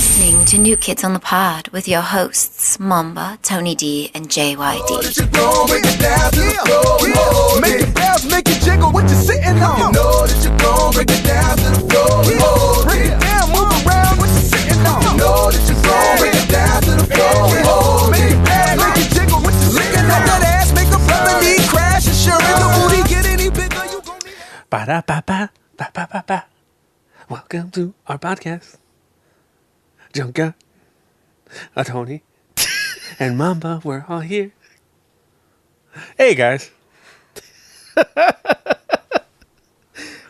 listening to New Kids on the Pod with your hosts, Momba, Tony D, and JYD. Break it down to the floor. Make it bounce, make it jiggle. What you sitting on? You know that you're gon' break it down to the floor. Break it down, move around. What you sitting on? You know that you're gon' break it down to the floor. Make it bounce, make it jiggle. What you sitting on? That ass make a brother knee crash. And sure, if the booty get any bigger, you gon' need. Ba-da-ba-ba. Welcome to our podcast. Junker, Tony, and Mamba, we're all here. Hey, guys.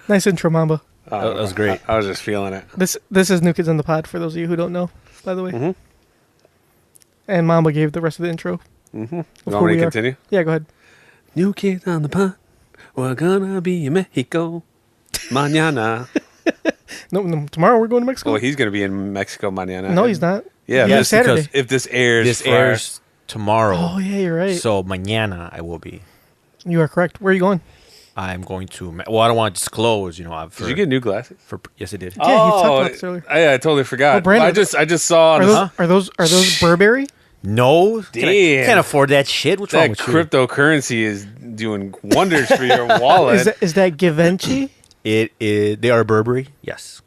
Nice intro, Mamba. That was great. I was just feeling it. This is New Kids on the Pod, for those of you who don't know, by the way. Mm-hmm. And Mamba gave the rest of the intro. Mm-hmm. You want me to continue? Yeah, go ahead. New Kids on the Pod. We're gonna be in Mexico. Mañana. No, tomorrow we're going to Mexico. Well, he's going to be in Mexico mañana. No, he's not. Yeah, Yes, Saturday. If this airs tomorrow. Oh, yeah, you're right. So mañana I will be. You are correct. Where are you going? I'm going to. Well, I don't want to disclose. Did you get new glasses? Yes, I did. Yeah, he talked about this earlier. I totally forgot. Oh, Brandon, I just saw. Are those Burberry? No, damn, can't afford that shit. What's wrong with you? Cryptocurrency is doing wonders for your wallet. Is that Givenchy? It is. They are Burberry. Yes.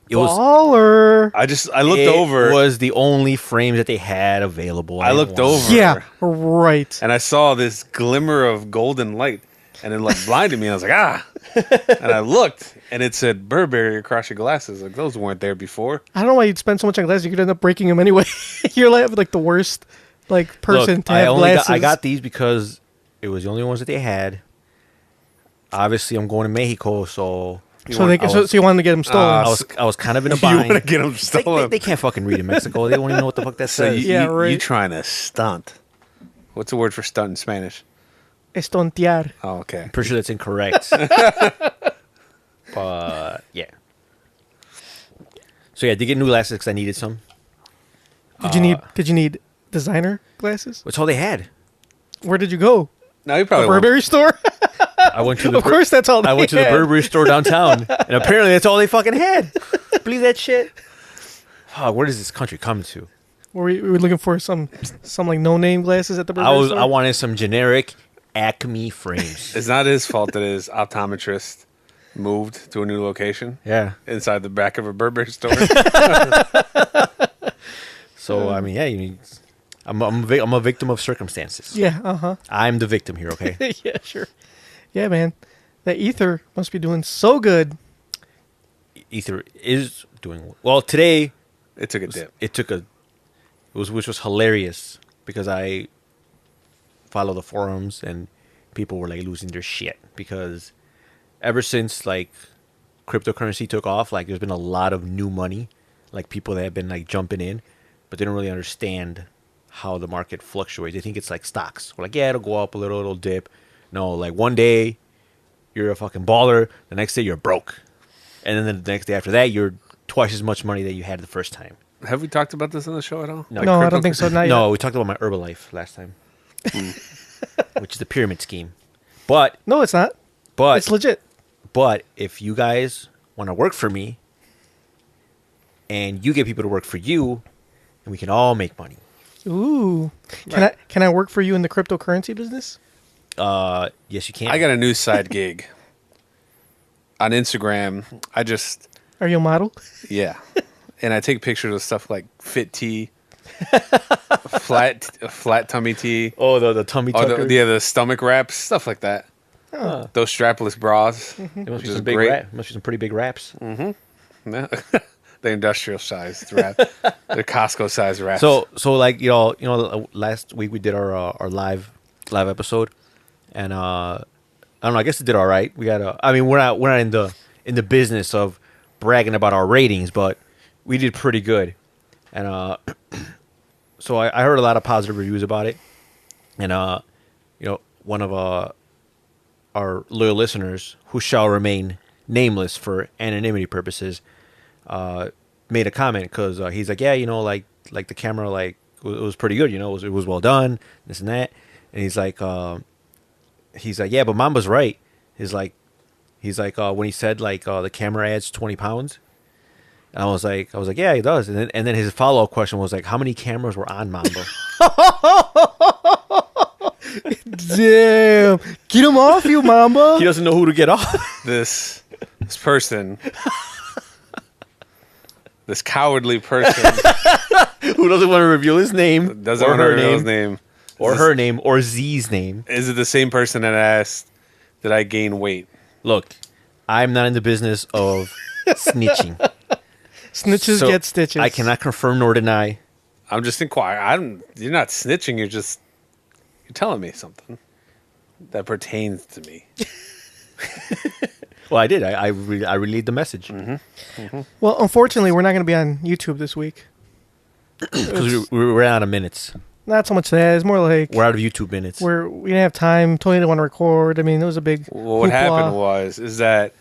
It Baller. I looked over. It was the only frames that they had available. I looked over. Yeah, right. And I saw this glimmer of golden light, and it like blinded me. I was like, ah. And I looked, and it said Burberry across your glasses. Like those weren't there before. I don't know why you'd spend so much on glasses. You could end up breaking them anyway. You're like the worst person to have glasses. I got these because it was the only ones that they had. Obviously, I'm going to Mexico, so you wanted to get them stolen. I was kind of in a bind. You want to get them stolen? They can't fucking read in Mexico. They don't even know what the fuck that says. You trying to stunt? What's the word for stunt in Spanish? Estontear. Oh, okay. I'm pretty sure that's incorrect. But yeah. So yeah, I did get new glasses because I needed some. Did you need designer glasses? That's all they had. Where did you go? No, you probably the Burberry store. I went to the. Of course, that's all. I went to the Burberry store downtown, and apparently that's all they fucking had. Believe that shit? Oh, where does this country come to? Were we looking for some like no name glasses at the Burberry store? I wanted some generic Acme frames. It's not his fault that his optometrist moved to a new location. Yeah, inside the back of a Burberry store. So I mean, yeah, you need. I'm a victim of circumstances. Yeah, I'm the victim here, okay? Yeah, sure. Yeah, man. That Ether must be doing so good. Ether is doing well. Today, it took a dip. Which was hilarious because I follow the forums and people were like losing their shit because ever since like cryptocurrency took off, like there's been a lot of new money, like people that have been like jumping in, but they don't really understand how the market fluctuates. They think it's like stocks. We're like, yeah, it'll go up a little, it'll dip. No, like one day you're a fucking baller, the next day you're broke. And then the next day after that, you're twice as much money that you had the first time. Have we talked about this on the show at all? No, I don't think so. Not yet. No, we talked about my Herbalife last time, which is the pyramid scheme. But no, it's not. But it's legit. But if you guys want to work for me, and you get people to work for you, and we can all make money. Ooh, can I work for you in the cryptocurrency business? Yes, you can. I got a new side gig on Instagram. Are you a model? Yeah, and I take pictures of stuff like fit tee, flat tummy tee. Oh, the tummy tucker. The stomach wraps, stuff like that. Oh. Those strapless bras. Mm-hmm. There must be some big wraps. Must be some pretty big wraps. Mm-hmm. No. The industrial sized wrap, the Costco sized wraps. So like you know, last week we did our live episode, and I don't know. I guess it did all right. We got I mean, we're not in the business of bragging about our ratings, but we did pretty good, and so I heard a lot of positive reviews about it, and you know, one of our loyal listeners, who shall remain nameless for anonymity purposes, made a comment because he's like, yeah, you know, like the camera, like it was pretty good, you know, it was well done, this and that, and he's like, yeah, but Mamba's right. He's like when he said like the camera adds 20 pounds, And I was like, yeah, he does. And then his follow up question was like, how many cameras were on Mamba? Damn. Get him off you, Mamba. He doesn't know who to get off. This person, this cowardly person, Who doesn't want to reveal his name, doesn't or want to her reveal his name, name. or her name, or Z's name. Is it the same person that asked, did I gain weight? Look, I'm not in the business of snitching. Snitches So get stitches. I cannot confirm nor deny. I'm just inquiring. You're not snitching. You're telling me something that pertains to me. Well, I did. I relayed the message Well, unfortunately, we're not going to be on YouTube this week. because we ran out of minutes. Not so much that. It's more like We're out of YouTube minutes. we didn't have time. Tony didn't want to record. I mean, it was a big. Well, what hoopla. happened is that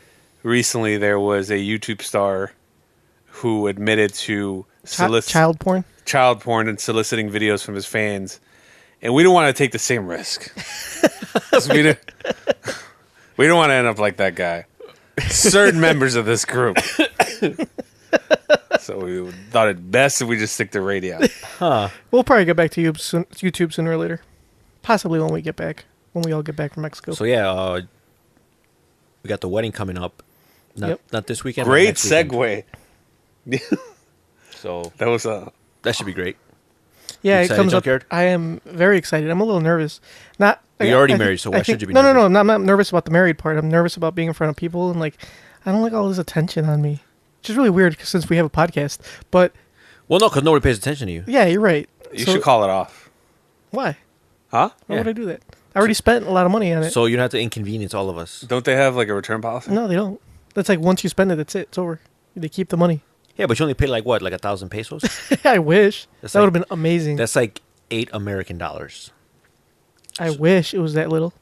recently there was a YouTube star who admitted to child porn. child porn and soliciting videos from his fans, and we don't want to take the same risk. 'Cause we don't want to end up like that guy. Certain members of this group. So we thought it best if we just stick to radio. We'll probably get back to YouTube sooner or later. Possibly when we get back. When we all get back from Mexico. So yeah, we got the wedding coming up. Not this weekend. but Great next weekend. segue. So That was that should be great. Yeah, You it excited, comes up. Junkyard? I am very excited. I'm a little nervous. Not. You're already married, so why should you be No, nervous? I'm not nervous about the married part. I'm nervous about being in front of people and like, I don't like all this attention on me. Which is really weird since we have a podcast. But Well, no, because nobody pays attention to you. yeah, you're right. you So- should call it off. Why? Huh? Why Yeah. would I do that? I already spent a lot of money on it. So you don't have to inconvenience all of us. Don't they have like a return policy? No, they don't. That's like once you spend it, that's it. It's over. They keep the money. Yeah, but you only pay like what, like 1,000 pesos? I wish. That's That like- would have been amazing. That's like $8 American. I wish it was that little.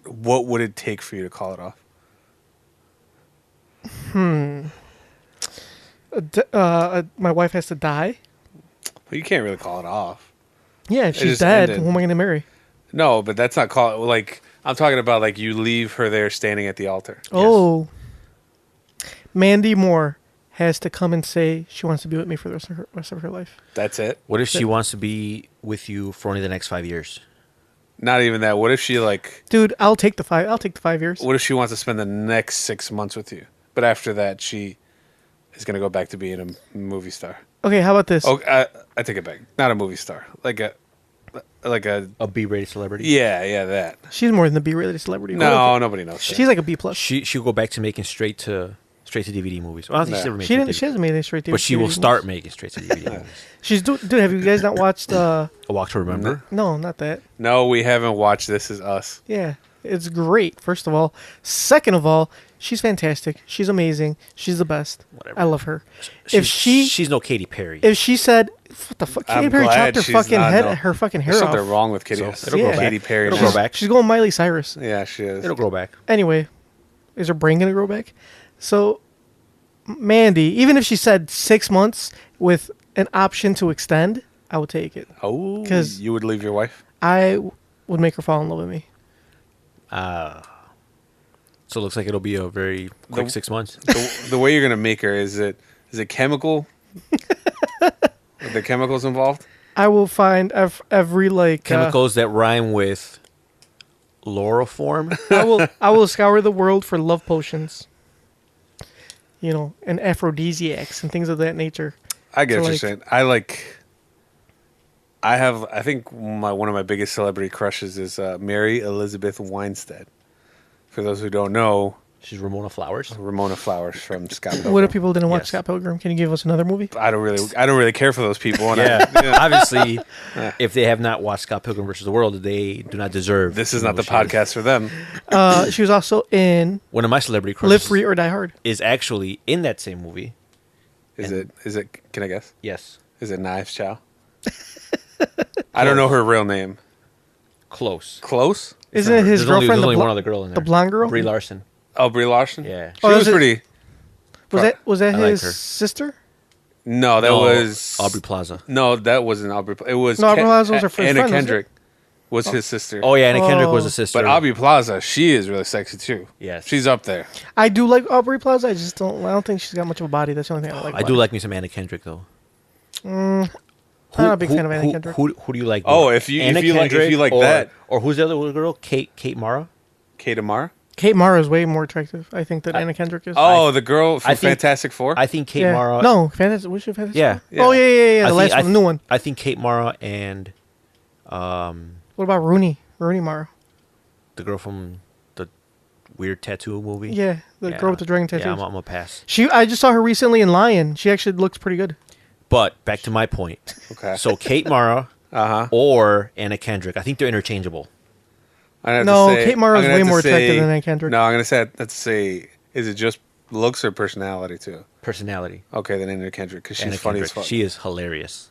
What would it take for you to call it off? My wife has to die. Well, you can't really call it off. Yeah, if she's just dead, ended. who am I going to marry? No, but that's not call like I'm talking about like you leave her there standing at the altar. Oh. Mandy Moore has to come and say she wants to be with me for the rest of her life. That's it. What if she wants to be with you for only the next 5 years? Not even that. What if she like Dude, I'll take the 5 years. what if she wants to spend the next 6 months with you? But after that she is gonna go back to being a movie star. Okay, how about this? Oh, I take it back. Not a movie star. Like a A B-rated celebrity? yeah, that. She's more than the B-rated celebrity. No, nobody knows. She's like a B+. She'll go back to making straight to DVD movies. Well, I don't think Nah. she's ever made She straight didn't. to She hasn't made any straight. but she will DVD start movies. making straight to DVD movies. She's dude. Have you guys not watched? A Walk to Remember? No, not that. No, we haven't watched This Is Us. Yeah, it's great. First of all, second of all, she's fantastic. She's amazing. She's the best. Whatever. I love her. She's no Katy Perry. If she said, "What the fuck?" Katy I'm Perry glad chopped her she's fucking not, head, no. her fucking hair There's off. something wrong with Katy. So it'll grow back. Katy Perry. It'll grow back. She's going Miley Cyrus. Yeah, she is. It'll grow back. Anyway, is her brain gonna grow back? So, Mandy, even if she said 6 months with an option to extend, I would take it. Oh, 'Cause- you would leave your wife? I would make her fall in love with me. So it looks like it'll be a very quick 6 months. The way you're gonna make her is it chemical? Are there chemicals involved? I will find every like Chemicals that rhyme with chloroform. I will scour the world for love potions. You know, and aphrodisiacs and things of that nature. I get So, what you're like- saying. I think one of my biggest celebrity crushes is Mary Elizabeth Winstead. For those who don't know, She's Ramona Flowers. Ramona Flowers from Scott Pilgrim. What if people didn't watch Yes. Scott Pilgrim? Can you give us another movie? I don't really care for those people. And Yeah, obviously, if they have not watched Scott Pilgrim vs. the World, they do not deserve. This is to know not the who she is. podcast for them. She was also in One of my celebrity Live crushes Free or Die Hard. is actually in that same movie. Is it? Can I guess? Yes, Is it Knives Chow? I don't know her real name. close. Close? Isn't it his There's only, girlfriend? there's only the one other girl in there. the blonde girl? Brie Larson. Oh, Brie Larson. Yeah. she Oh, was is it- pretty. Was that I like his her. sister? No, that No, was Aubrey Plaza. No, that wasn't Aubrey. It was No, Aubrey Plaza was her first Anna friend, wasn't Kendrick. was his sister. Oh yeah, Anna Kendrick was Oh. a sister. But Aubrey Plaza, she is really sexy too. Yes. She's up there. I do like Aubrey Plaza. I don't think she's got much of a body. That's the only thing I like. I do like me some Anna Kendrick though. I'm not a big fan of Anna Kendrick. Who do you like? Oh, more? if you Anna like Kendrick that. or who's the other little girl? Kate Mara. Kate Amara? Kate Mara is way more attractive, I think, than Anna Kendrick is. Oh, the girl from I think- Fantastic Four? I think Kate yeah. Mara. No, Fantastic. Which of Fantastic? Yeah. Four? Oh yeah. I The think- last I one, the new one. I think Kate Mara and What about Rooney Mara? the girl from the weird tattoo movie. Yeah, the girl with the dragon tattoos. Yeah, I'm gonna pass. I just saw her recently in Lion. She actually looks pretty good. But back to my point. Okay. So Kate Mara Uh-huh. or Anna Kendrick. I think they're interchangeable. No, Kate Mara is way more attractive than Anna Kendrick. No, I'm going to say, is it just looks or personality too? Personality. Okay, then Anna Kendrick, because she's Anna funny Kendrick. as fuck. She is hilarious.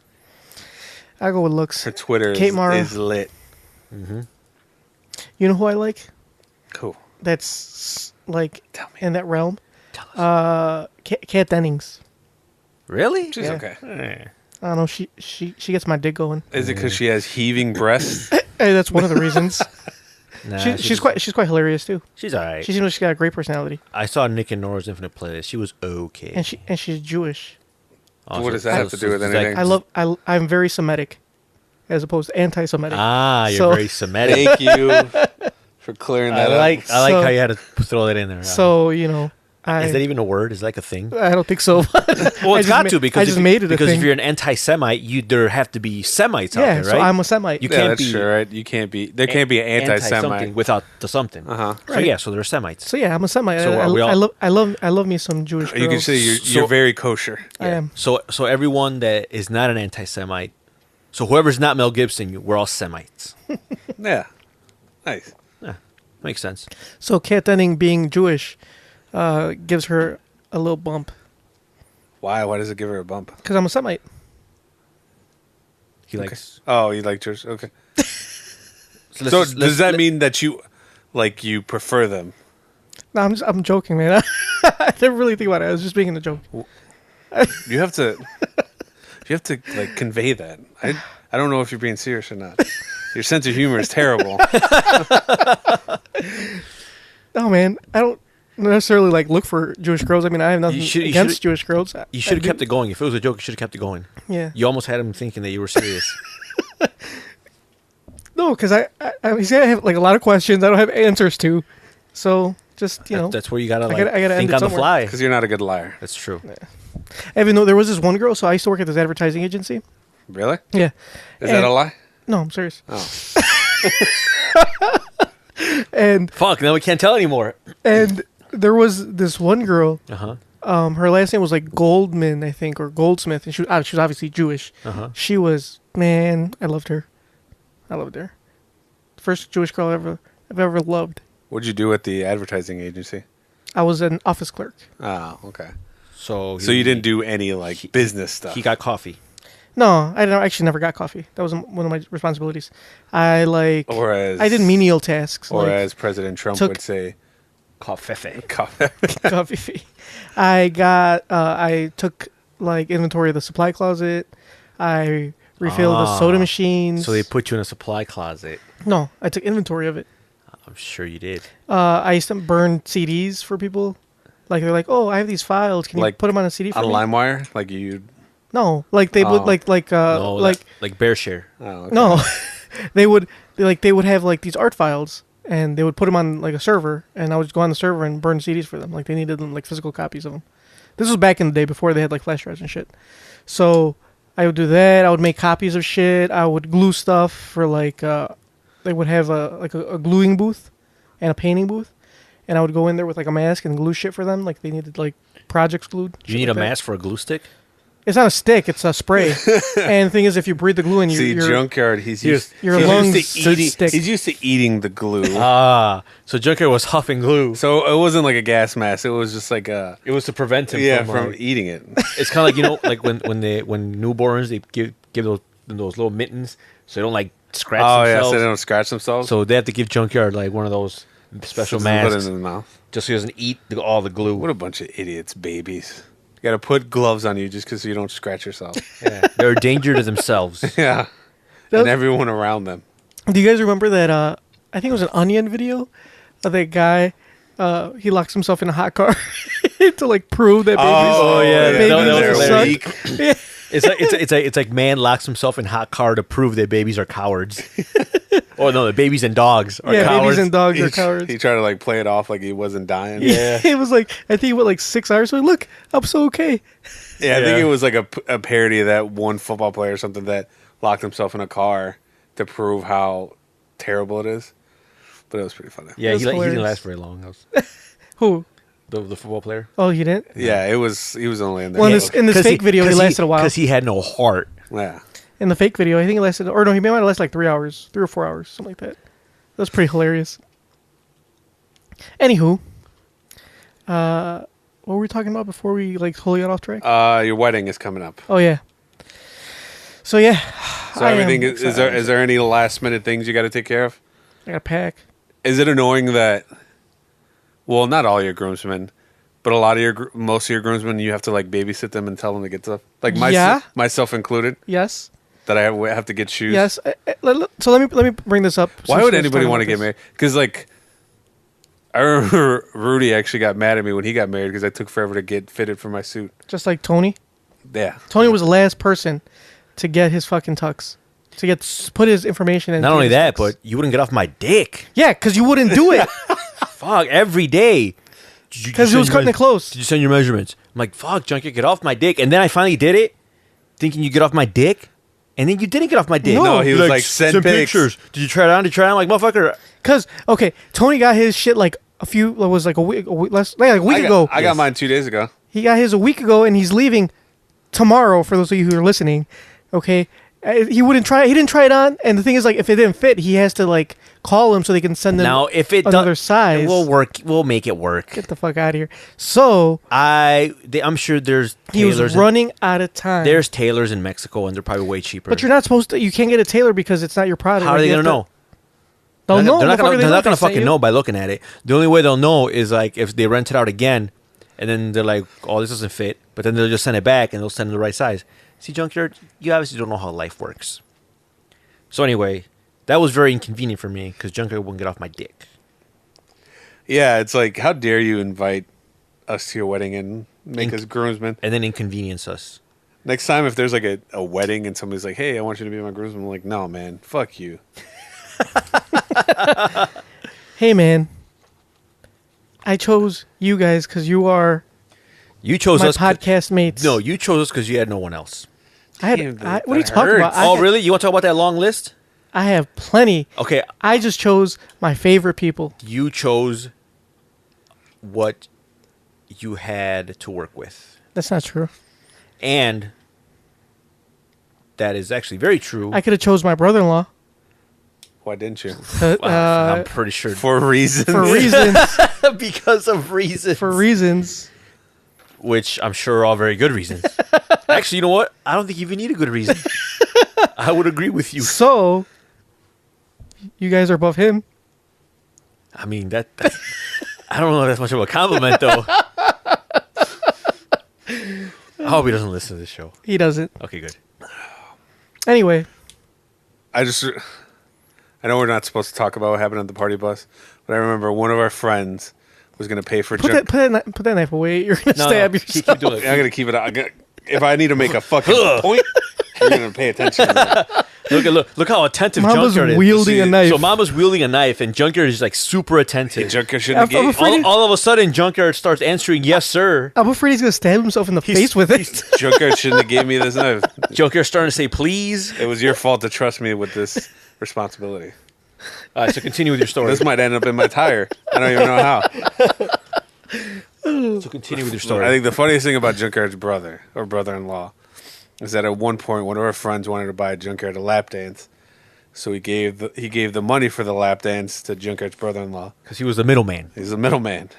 I go with looks. Her Twitter Kate Mara. is lit. You know who I like? Cool. That's like Tell me. in that realm. Tell us. Kat Dennings. Really? She's Yeah. okay. I don't know. She gets my dick going. Is it because she has heaving breasts? Hey, that's one of the reasons. Nah, she's quite hilarious too. She's alright. She seems like she's got a great personality, I saw Nick and Nora's Infinite Playlist. She was okay. and she's Jewish. What does that have to do with it's like- anything? I'm very Semitic, as opposed to anti-Semitic. Ah, you're So- very Semitic. Thank you for clearing that I up. like So- how you had to throw that in there. So you know, is that even a word? Is that like a thing? I don't think so. Well, I it's just got ma- to because I just if, made it a because thing. if you're an anti-Semite, there have to be Semites out Yeah, there, right? so I'm a Semite. You Yeah, can't that's be true, right? You can't be. There can't be an anti-Semite. something without the something. Uh-huh. So Right. yeah, so they're Semites. So yeah, I'm a Semite. So are we all- I love me some Jewish girls. You can say you're So- very kosher. I am. So everyone that is not an anti-Semite, so whoever's not Mel Gibson, we're all Semites. Yeah. Nice. Yeah, makes sense. So Kat Denning being Jewish gives her a little bump Why? Why does it give her a bump? because I'm a Semite. He likes. Oh, you like Jewish? Okay. So, So does that mean that you prefer them? No, I'm joking, man. I didn't really think about it. I was just making a joke. You have to. You have to like convey that. I don't know if you're being serious or not. Your sense of humor is terrible. Oh man, I don't necessarily like look for Jewish girls. I mean, I have nothing you against should've- Jewish girls. You should have kept it going. If it was a joke, you should have kept it going. Yeah. You almost had him thinking that you were serious. No, because he's gonna have like a lot of questions I don't have answers to. So just you know, That's where you gotta like I gotta end think it on the somewhere. fly. Because you're not a good liar. That's true. even though there was this one girl. So I used to work at this advertising agency. Really? Yeah. Is that a lie? No, I'm serious. Oh. And Fuck. Now we can't tell anymore. there was this one girl. Uh huh. Her last name was like Goldman, I think, or Goldsmith, and she was obviously Jewish. Uh-huh. She was, man, I loved her. I loved her. First Jewish girl I've ever loved. What'd you do at the advertising agency? I was an office clerk. Oh, okay. So So you didn't do any like business stuff. He got coffee. No, I actually never got coffee. That was one of my responsibilities. I I did menial tasks. Or like as President Trump took- would say, Coffee. coffee. coffee fee. I took like inventory of the supply closet. I refilled the soda machines. So they put you in a supply closet. No, I took inventory of it. I'm sure you did. I used to burn CDs for people. Like they're like, "Oh, I have these files. Can you Like, put them on a CD for On me?" LimeWire? Like you. No, like they would Oh. No, like like bear share. Oh, okay. no, they would have like these art files, and they would put them on like a server, and I would just go on the server and burn CDs for them. Like they needed like physical copies of them. This was back in the day before they had like flash drives and shit. So I would do that. I would make copies of shit. I would glue stuff for like they would have a gluing booth and a painting booth, and I would go in there with like a mask and glue shit for them. Like they needed like projects glued. You shit need like a that. mask for a glue stick? It's not a stick. It's a spray. And the thing is, if you breathe the glue in, See, your Junkyard, he's used your he's lungs used to eating, stick. he's used to eating the glue. So Junker was huffing glue. So it wasn't like a gas mask. It was just like a It was to prevent him from like- eating it. It's kind of like like when newborns they give those little mittens so they don't like scratch Oh yeah, themselves. so they don't scratch themselves. So they have to give Junkyard like one of those special Just put it masks in the mouth. just so he doesn't eat all the glue. What a bunch of idiots, babies. You got to put gloves on you just because you don't scratch yourself. Yeah. They're a danger to themselves. Yeah, Those- and everyone around them. Do you guys remember that? I think it was an Onion video of that guy. He locks himself in a hot car to like prove that babies. Oh, yeah, that was suck. Yeah. It's like man locks himself in hot car to prove that babies are cowards. Oh no, the babies and dogs are cowards. Babies and dogs are cowards. He tried to like play it off like he wasn't dying. Yeah, it was like I think it went like 6 hours. So look, I'm so okay. Yeah, I think it was like a parody of that one football player or something that locked himself in a car to prove how terrible it is. But it was pretty funny. Yeah, he hilarious. didn't last very long. Who? The football player. Oh, he didn't. Yeah, he was only in there. Well, in this fake video, he lasted a while. Because he had no heart. Yeah. In the fake video, I think it lasted, or no, he might have lasted like 3 hours, 3 or 4 hours, something like that. That was pretty hilarious. Anywho, what were we talking about before we like totally got off track? Your wedding is coming up. Oh yeah. So yeah. So everything is there any last minute things you got to take care of? I got to pack. Is it annoying that? Well, not all your groomsmen, but most of your groomsmen, you have to like babysit them and tell them to get stuff. Like myself included. Yes. That I have to get shoes. Yes. So let me bring this up. Why would anybody want to get married? Because like, I remember Rudy actually got mad at me when he got married because I took forever to get fitted for my suit. Just like Tony. Yeah. Tony was the last person to get his fucking tux. To put his information in. Not only that, but you wouldn't get off my dick. Yeah, because you wouldn't do it. Fuck, every day. Because he was cutting it close. Did you send your measurements? I'm like, fuck, Junkyard, get off my dick. And then I finally did it, thinking you get off my dick. And then you didn't get off my dick. No, he was like, send pictures. Did you try it on? I'm like, motherfucker. Because, okay, Tony got his shit like a week ago. I got mine 2 days ago. He got his a week ago, and he's leaving tomorrow, for those of you who are listening. Okay? He didn't try it on, and the thing is, like, if it didn't fit, he has to, like, call him so they can send him another size. We'll make it work. Get the fuck out of here. So I'm sure there's tailors. He was running out of time. There's tailors in Mexico, and they're probably way cheaper. But you're not supposed to. You can't get a tailor because it's not your product. How are they gonna know? They'll know. They're not gonna fucking know by looking at it. The only way they'll know is like if they rent it out again, and then they're like, "Oh, this doesn't fit," but then they'll just send it back and they'll send them the right size. See, Junkyard, you obviously don't know how life works. So anyway, that was very inconvenient for me because Junkyard wouldn't get off my dick. Yeah, it's like, how dare you invite us to your wedding and make us groomsmen? And then inconvenience us. Next time, if there's like a wedding and somebody's like, hey, I want you to be my groomsman, I'm like, no, man, fuck you. Hey, man. I chose you guys because you are my us podcast mates. No, you chose us because you had no one else. What are you talking about? Really? You want to talk about that long list? I have plenty. Okay. I just chose my favorite people. You chose what you had to work with. That's not true. And that is actually very true. I could have chose my brother-in-law. Why didn't you? I'm pretty sure. For reasons. For reasons. Because of reasons. For reasons. Which I'm sure are all very good reasons. Actually, you know what? I don't think you even need a good reason. I would agree with you. So, you guys are above him. I mean, that I don't know if that's much of a compliment, though. I hope he doesn't listen to this show. He doesn't. Okay, good. Anyway. I know we're not supposed to talk about what happened at the party bus, but I remember one of our friends was going to pay for... Put that knife away. You're going to stab yourself. Keep doing it. I'm going to keep it out. If I need to make a fucking point, you're going to pay attention to that. Look how attentive Mama's Junkyard is. wielding a knife. So Mama's wielding a knife, and Junkyard is like super attentive. Junkyard shouldn't have all of a sudden, Junkyard starts answering, yes, sir. I'm afraid he's going to stab himself in the face with it. Junkyard shouldn't have gave me this knife. Junkyard's starting to say, please. It was your fault to trust me with this responsibility. All right, so continue with your story. This might end up in my tire. I don't even know how. So continue with your story. I think the funniest thing about Junkyard's brother or brother-in-law is that at one point one of our friends wanted to buy Junkyard a lap dance, so he gave the money for the lap dance to Junkyard's brother-in-law because he was the middleman. He's a middleman.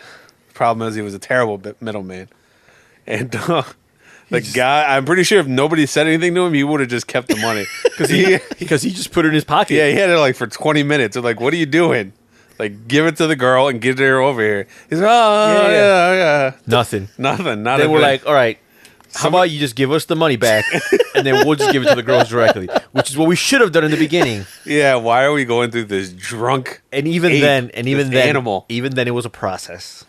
The problem is he was a terrible middleman, and the guy. I'm pretty sure if nobody said anything to him, he would have just kept the money because he just put it in his pocket. Yeah, he had it like for 20 minutes. They're like, "What are you doing?" Like, give it to the girl and get her over here. He's like, yeah. Nothing. Not Then we're like, all right. How about you just give us the money back, and then we'll just give it to the girls directly, which is what we should have done in the beginning. Yeah, why are we going through this drunk And even ape, then, animal even then, it was a process.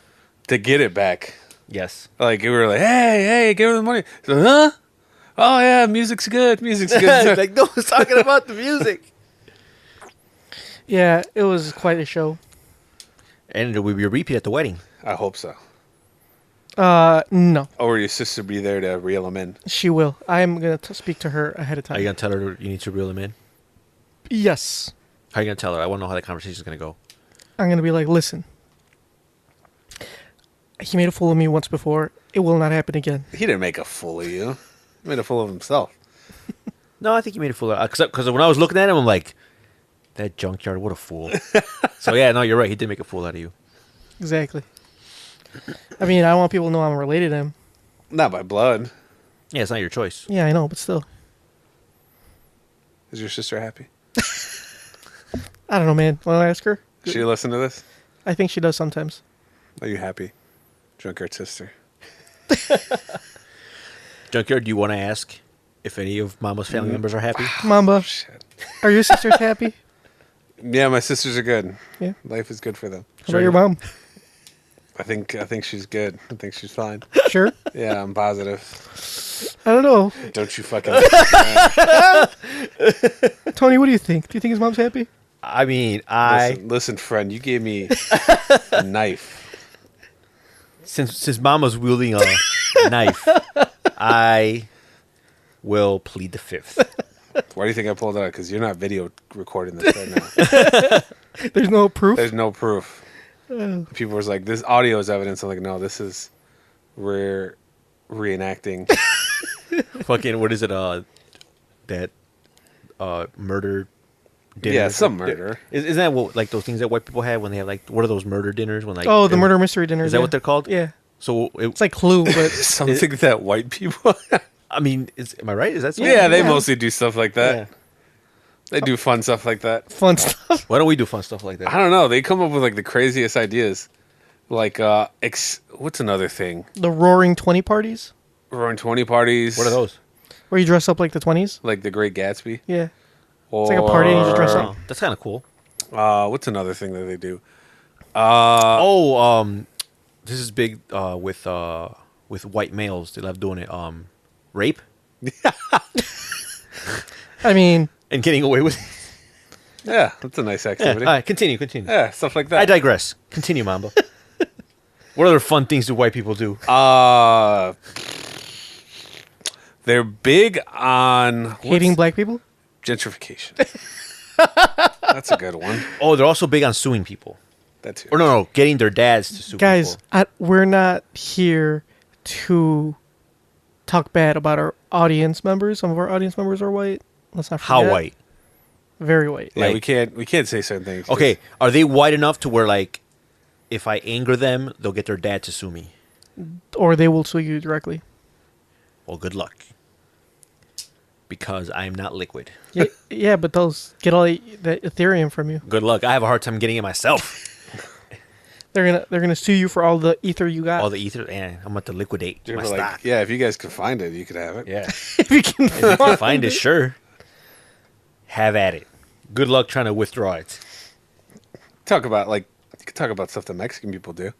to get it back? Yes. Like we were like, hey, give her the money. She's like, huh? Oh yeah, music's good. Like no one's talking about the music. Yeah, it was quite a show. And it will be a repeat at the wedding. I hope so. No, Or will your sister be there to reel him in? she will. I am gonna speak to her ahead of Are time. you gonna tell her you need to reel him in? Yes, How are you gonna tell her? I want to know how that conversation is gonna go. I'm gonna be like, listen. He made a fool of me once before. It will not happen again. He didn't make a fool of you. He made a fool of himself. No, I think he made a fool of because when I was looking at him, I'm like, that junkyard, what a fool. So yeah, no, you're right. He did make a fool out of you. Exactly. I mean, I want people to know I'm related to him. Not by blood. Yeah, it's not your choice. Yeah, I know, but still. Is your sister happy? I don't know, man. Want to ask her? Does she listen to this? I think she does sometimes. Are you happy? Junkyard sister. Junkyard, do you want to ask if any of Mama's family members are happy? Mamba, Shit. are your sisters happy? Yeah, my sisters are good. Yeah. Life is good for them. How about your mom? I think she's good. I think she's fine. Sure. Yeah, I'm positive. I don't know. Don't you fucking... Tony, what do you think? Do you think his mom's happy? I mean, Listen, friend, you gave me a knife. since Mama's wielding a knife, I will plead the fifth. Why do you think I pulled it out? Because you're not video recording this right now. There's no proof. There's no proof. People was like, this audio is evidence. I'm like, no, this is we're reenacting. Fucking, what is it? That murder dinner. Yeah, some murder. Isn't that what, like those things that white people have when they have like, what are those murder dinners? When like Oh, the murder mystery dinners. Is that yeah. what they're called? Yeah. So It's like Clue, but Something that white people. I mean, am I right? Is that so? Yeah, they mostly do stuff like that. Yeah. They do fun stuff like that. fun stuff. Why don't we do fun stuff like that? I don't know. They come up with like the craziest ideas. Like, what's another thing? The Roaring 20 parties, Roaring 20 parties. What are those? where you dress up like the 20s. Like The Great Gatsby. Yeah. Or, like a party and you just dress up. Oh, that's kind of cool. What's another thing that they do? This is big with white males. They love doing it. Rape I mean, and getting away with it. Yeah, that's a nice Yeah. activity. All right, continue. Yeah, stuff like that. I digress. Continue, Mamba. What other fun things do white people do? They're big on hating black people. gentrification. That's a good one. Oh, they're also big on suing people. That's it. Or no, getting their dads to sue Guys, people. we're not here to talk bad about our audience members. Some of our audience members are white. Let's not forget. How white? Very white. Yeah, Like- we can't say certain things. Okay, are they white enough to where like, if I anger them, they'll get their dad to sue me? Or they will sue you directly. Well, good luck. Because I'm not liquid. Yeah, but they'll get all the Ethereum from you. Good luck. I have a hard time getting it myself. They're gonna sue you for all the ether you got. All the ether, and I'm about to liquidate They my were like, stock. yeah, if you guys can find it, you could have it. Yeah. if you can If you can find it, sure. Have at it. Good luck trying to withdraw it. Talk about you could talk about stuff that Mexican people do.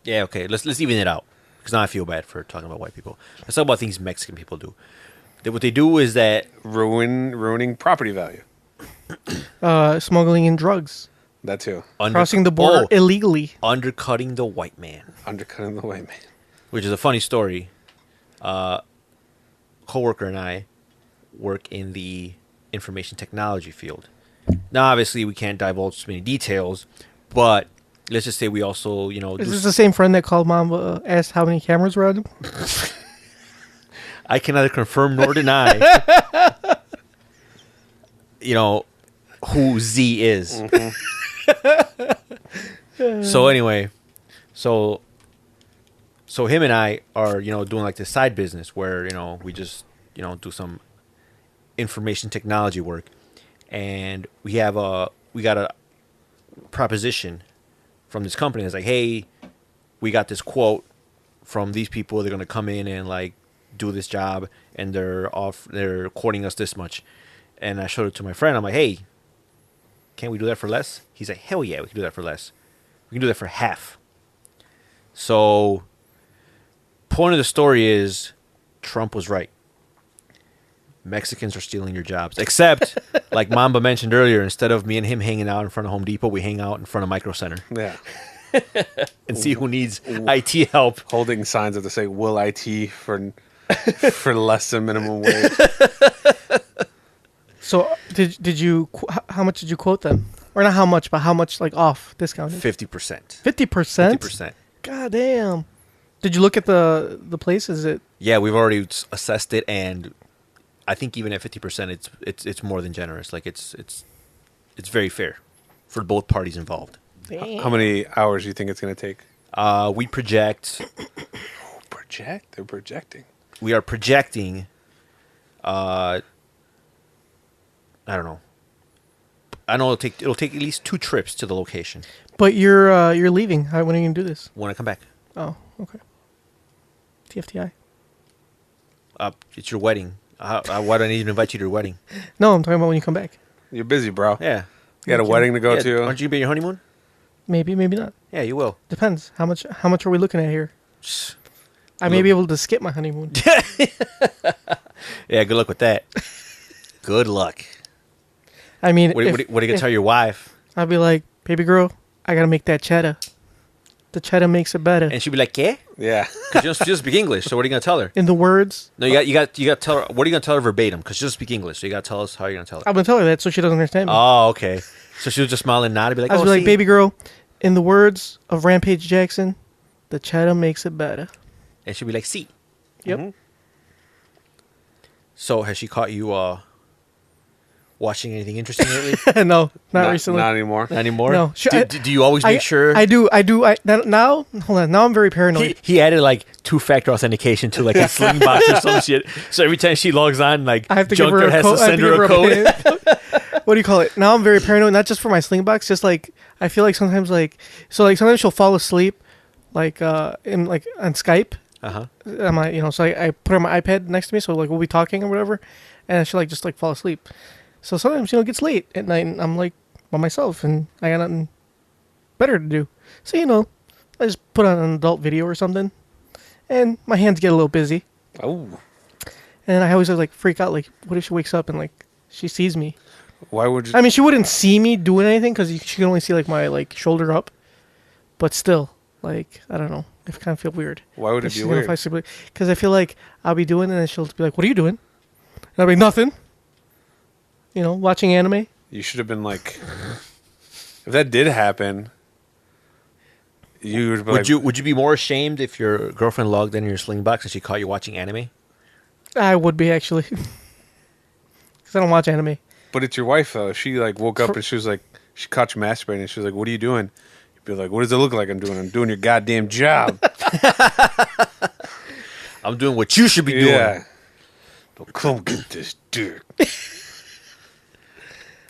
Yeah, okay. Let's even it out. Because now I feel bad for talking about white people. Let's talk about things Mexican people do. What they do is that Ruining property value. smuggling in drugs, That too. crossing the border illegally. undercutting the white man, Undercutting the white man. which is a funny story. Coworker and I work in the information technology field. Now, obviously, we can't divulge too many details, but let's just say we also, Is this the same friend that called Mom, asked how many cameras were on him? I can neither confirm nor deny, who Z is. So anyway, so him and I are, doing like this side business where, we just, do some information technology work. And we got a proposition from this company that's like, hey, we got this quote from these people. They're going to come in and like do this job, and they're quoting us this much. And I showed it to my friend. I'm like, hey, can't we do that for less? He's like, hell yeah, we can do that for less. We can do that for half. So, point of the story is, Trump was right. Mexicans are stealing your jobs. Except, like Mamba mentioned earlier, instead of me and him hanging out in front of Home Depot, we hang out in front of Micro Center. Yeah. And see who needs IT help. Holding signs that say "Will IT" for less than minimum wage. So did you? How much did you quote them? Or not how much, but how much like off discounted? 50%. 50%. 50%. God damn. Did you look at the place? Is it? Yeah, we've already assessed it, and I think even at 50%, it's more than generous. Like it's very fair for both parties involved. Damn. How many hours do you think it's going to take? We project. Project? They're projecting. We are projecting. I don't know. I know it'll take at least 2 trips to the location But you're leaving. When are you gonna do this? when I come back. Oh, okay. TFTI. It's your wedding. Why do I need to invite you to your wedding? No, I'm talking about when you come back. You're busy, bro. Yeah. You got a Okay. wedding to go Yeah, to. aren't you gonna be on your honeymoon? Maybe, maybe not. Yeah, you will. Depends. How much are we looking at here? I may be able to skip my honeymoon. Yeah, good luck with that. Good luck. I mean, What are you gonna tell your wife? I'll be like, baby girl, I gotta make that cheddar. The cheddar makes it better. And she'll be like, "¿Qué?" Yeah. Because she doesn't speak English. So what are you gonna tell her? In the words, No, you got to tell her. What are you gonna tell her verbatim? Because she doesn't speak English. So you got to tell us how you're gonna tell her. I'm gonna tell her that so she doesn't understand me. Oh, okay. So she'll just smile and nod and be like, I'll "Oh, be like, see?" baby girl, in the words of Rampage Jackson, the cheddar makes it better. And she'll be like, "See." Yep. Mhm. So has she caught you watching anything interesting lately? No, not recently. Not anymore. Not anymore. No. Do you always make sure? I do. Now, hold on. Now I'm very paranoid. He added like 2-factor authentication to like his sling box or some shit. So every time she logs on, like I have to give her Junker a has code. to send her a code. What do you call it? Now I'm very paranoid, not just for my sling box, just like I feel like sometimes sometimes she'll fall asleep, like in like on Skype. Uh-huh. So I put her on my iPad next to me, so like we'll be talking or whatever, and she'll like just like fall asleep. So sometimes it gets late at night, and I'm like by myself, and I got nothing better to do. So I just put on an adult video or something, and my hands get a little busy, Oh. and I always like freak out. Like, what if she wakes up and like she sees me? Why would you? I mean, she wouldn't see me doing anything because she can only see like my like shoulder up, but still, like I don't know. I kind of feel weird. Why would it be weird? Because I feel like I'll be doing, and then she'll be like, "What are you doing?" And I'll be nothing. Watching anime. You should have been like, if that did happen, you would be like, Would you be more ashamed if your girlfriend logged in your sling box and she caught you watching anime? I would be actually, because I don't watch anime. But it's your wife though. If she like woke up and she was like, she caught you masturbating, and she was like, "What are you doing?" You'd be like, "What does it look like I'm doing? I'm doing your goddamn job." I'm doing what you should be doing. Yeah. But come get this dick.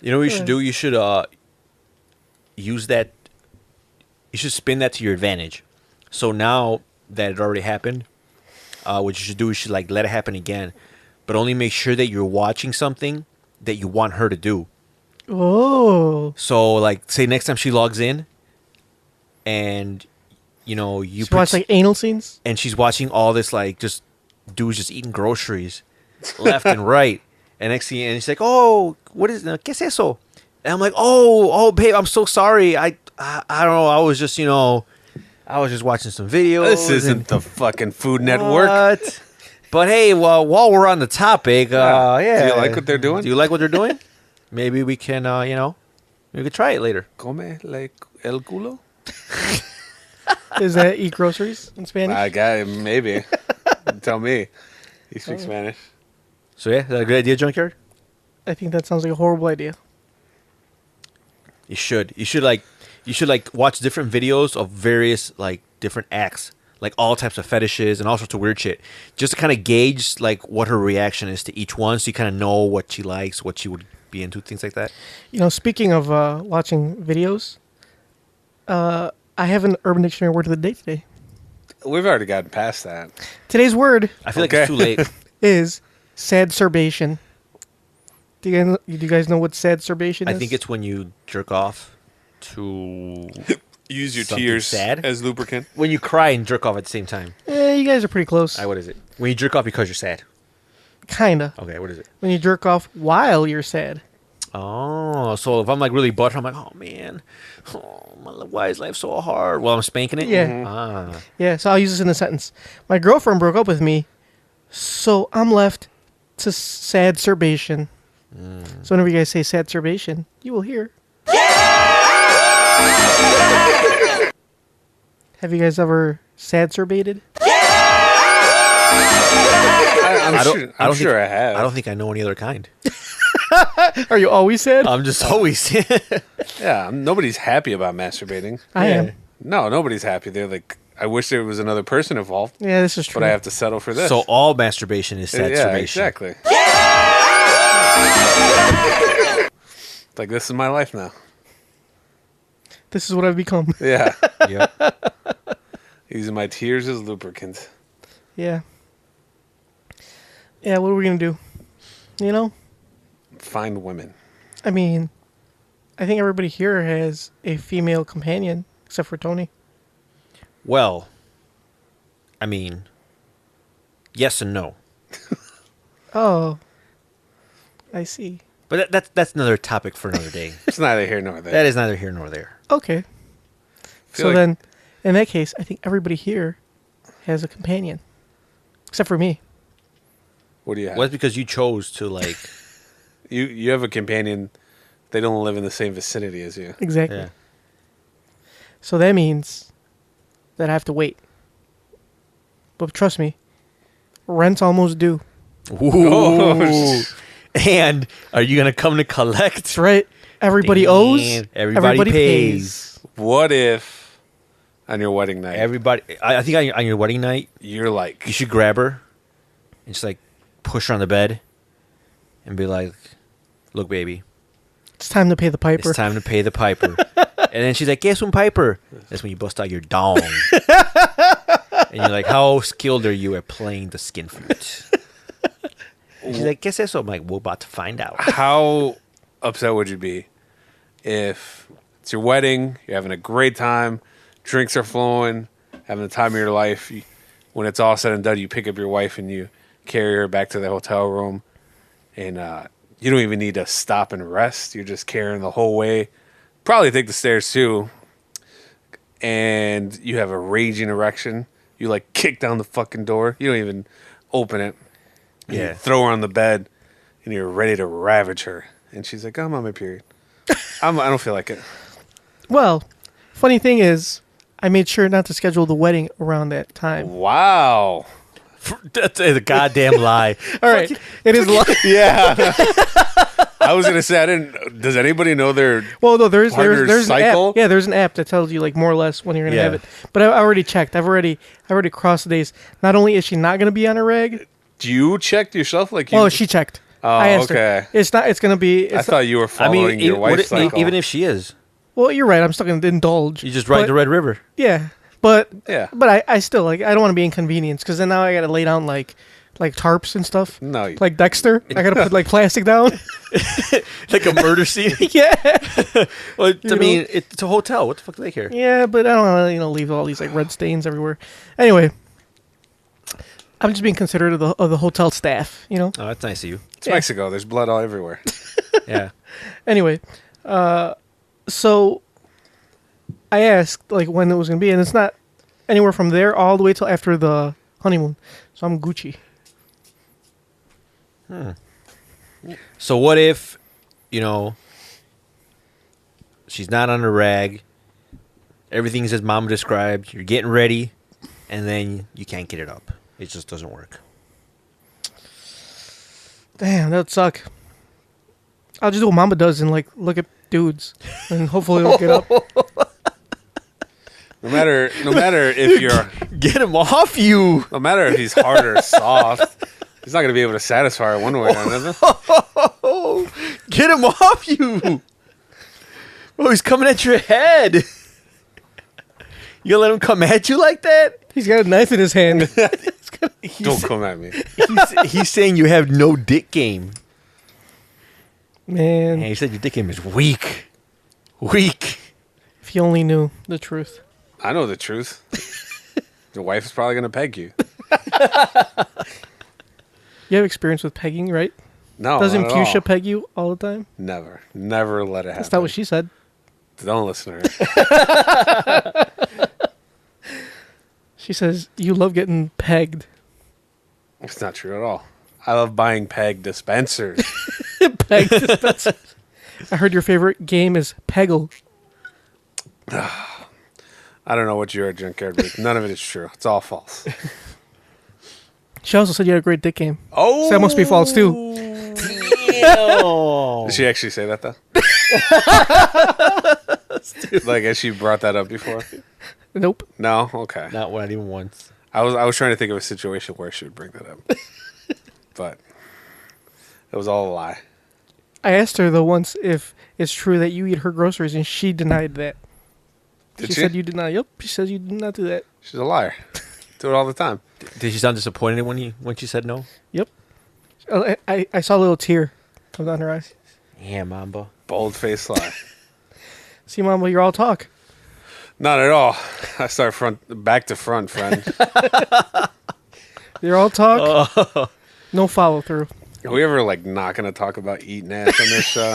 You know what you should do? You should use that. You should spin that to your advantage. So now that it already happened, what you should do is you should like let it happen again, but only make sure that you're watching something that you want her to do. Oh. So like, say next time she logs in, and you Watch like anal scenes. and she's watching all this like just dudes just eating groceries left and right. And next thing, and she's like, "Oh, what is ¿Qué es eso?" And I'm like, "Oh, babe, I'm so sorry. I don't know. I was just I was just watching some videos. This isn't the fucking Food Network. What? But hey, well, while we're on the topic, yeah. Do you like what they're doing? Do you like what they're doing? Maybe we can, we could try it later. Come like el culo? Is that eat groceries in Spanish? I got it, maybe. Tell me. He speaks Spanish. So yeah, is that a good idea, Junkyard? I think that sounds like a horrible idea. You should. You should watch different videos of various like different acts, like all types of fetishes and all sorts of weird shit, just to kind of gauge like what her reaction is to each one, so you kind of know what she likes, what she would be into, things like that. Speaking of watching videos, I have an Urban Dictionary word of the day today. We've already gotten past that. Today's word I feel like Okay. it's too late. is sadsurbation. Do you guys know what sadsurbation is? I think it's when you jerk off to Use your Something tears sad? as lubricant. when you cry and jerk off at the same time. You guys are pretty close. What is it? When you jerk off because you're sad. Kinda. Okay, what is it? When you jerk off while you're sad. Oh, so if I'm like really butthurt, I'm like, oh man, why is life so hard? Well, I'm spanking it. Yeah. Ah. Yeah, so I'll use this in a sentence. My girlfriend broke up with me, so I'm left to sadsurbation. So whenever you guys say sadsurbation, you will hear. Have you guys ever sadsurbated? I'm sure I have. I don't think I know any other kind. Are you always sad? I'm just always. Yeah, nobody's happy about masturbating. I am. No, nobody's happy. They're like, I wish there was another person involved, Yeah, this is true. but I have to settle for this. So all masturbation is sad yeah, masturbation. exactly. Like, this is my life now. This is what I've become. Yeah. Yep. Using my tears as lubricant. Yeah. Yeah, what are we going to do? You know? Find women. I mean, I think everybody here has a female companion, except for Tony. Well, I mean, yes and no. Oh. I see. But that's another topic for another day. It's neither here nor there. That is neither here nor there. Okay. Feel So like- then, in that case, I think everybody here has a companion. Except for me. What do you have? Well, that's because you chose to like. You have a companion. They don't live in the same vicinity as you. Exactly. Yeah. So that means that I have to wait. But trust me, rent's almost due. Ooh. And are you gonna come to collect? That's right. Everybody owes. Damn. Everybody pays. What if on your wedding night, Everybody. I think on your wedding night, you're like, you should grab her and just like push her on the bed and be like, "Look, baby, It's time to pay the piper. it's time to pay the piper." And then she's like, "Guess one piper." That's when you bust out your dong. And you're like, "How skilled are you at playing the skin flute?" And she's like, "Guess eso." I'm like, "We're about to find out." how upset would you be if it's your wedding, you're having a great time, drinks are flowing, having the time of your life. When it's all said and done, you pick up your wife and you carry her back to the hotel room, and you don't even need to stop and rest. You're just carrying the whole way. Probably take the stairs too, and you have a raging erection. You like kick down the fucking door. You don't even open it. You Yeah. throw her on the bed, and you're ready to ravage her. And she's like, I'm on my period. I don't feel like it. Well, funny thing is, I made sure not to schedule the wedding around that time. Wow. That's a goddamn lie. All right. It is. Yeah. I was gonna say I didn't. Does anybody know their? Well, no, there's partner's an cycle? app. Yeah, there's an app that tells you like more or less when you're gonna Yeah. have it. But I already checked. I've already crossed the days. Not only is she not gonna be on a reg. Do you check yourself? Like you? Oh, she checked. Oh, I asked okay. her. It's not. It's gonna be. I It's thought you were following your wife's cycle. even if she is, well, you're right. I'm still gonna indulge. you just ride But- the Red River. Yeah, but Yeah. but I still like. I don't want to be inconvenienced because then now I gotta lay down like tarps and stuff. No, Like Dexter, I gotta put like plastic down. Like a murder scene. Yeah. Well, You I mean, it's a hotel. What the fuck do they care? Yeah, but I don't want to leave all these like red stains everywhere. Anyway, I'm just being considerate of the hotel staff. Oh, that's nice of you. it's Mexico. There's blood all everywhere. Yeah. Anyway, so I asked like when it was gonna be, and it's not anywhere from there all the way till after the honeymoon. So I'm Gucci. So what if, she's not on a rag, everything's as Mama described, you're getting ready, and then you can't get it up. It just doesn't work. Damn, that'd suck. I'll just do what Mama does and like look at dudes, and hopefully it'll get up. No matter if you're, Get him off you! no matter if he's hard or soft, he's not gonna be able to satisfy her one way or another. Get him off you! Oh, he's coming at your head. You gonna let him come at you like that? He's got a knife in his hand. Don't come at me. He's saying you have no dick game. Man, And he said your dick game is weak. Weak. if you only knew the truth. I know the truth. Your wife is probably gonna peg you. You have experience with pegging, right? No, Doesn't not at all. Fuchsia peg you all the time? Never let it happen. That's not what she said. Don't listen to her. She says you love getting pegged. It's not true at all. I love buying peg dispensers. Peg dispensers. I heard your favorite game is Peggle. I don't know what you're a junkyard with. None of it is true. It's all false. She also said you had a great dick game. Oh, So that must be false too. Did she actually say that though? Like, has she brought that up before? Nope. No. Okay. Not even once. I was trying to think of a situation where she would bring that up, but it was all a lie. I asked her though once if it's true that you eat her groceries, and she denied that. Did She she? said you did not. Yep. She says you did not do that. She's a liar. Do it all the time. Did she sound disappointed when she said no? Yep. I saw a little tear come down her eyes. Yeah, Mamba. Bold faced lie. See, Mama, you're all talk. Not at all. I start back to front, friend. You're all talk. No follow through. Are we ever like not gonna talk about eating ass on this show?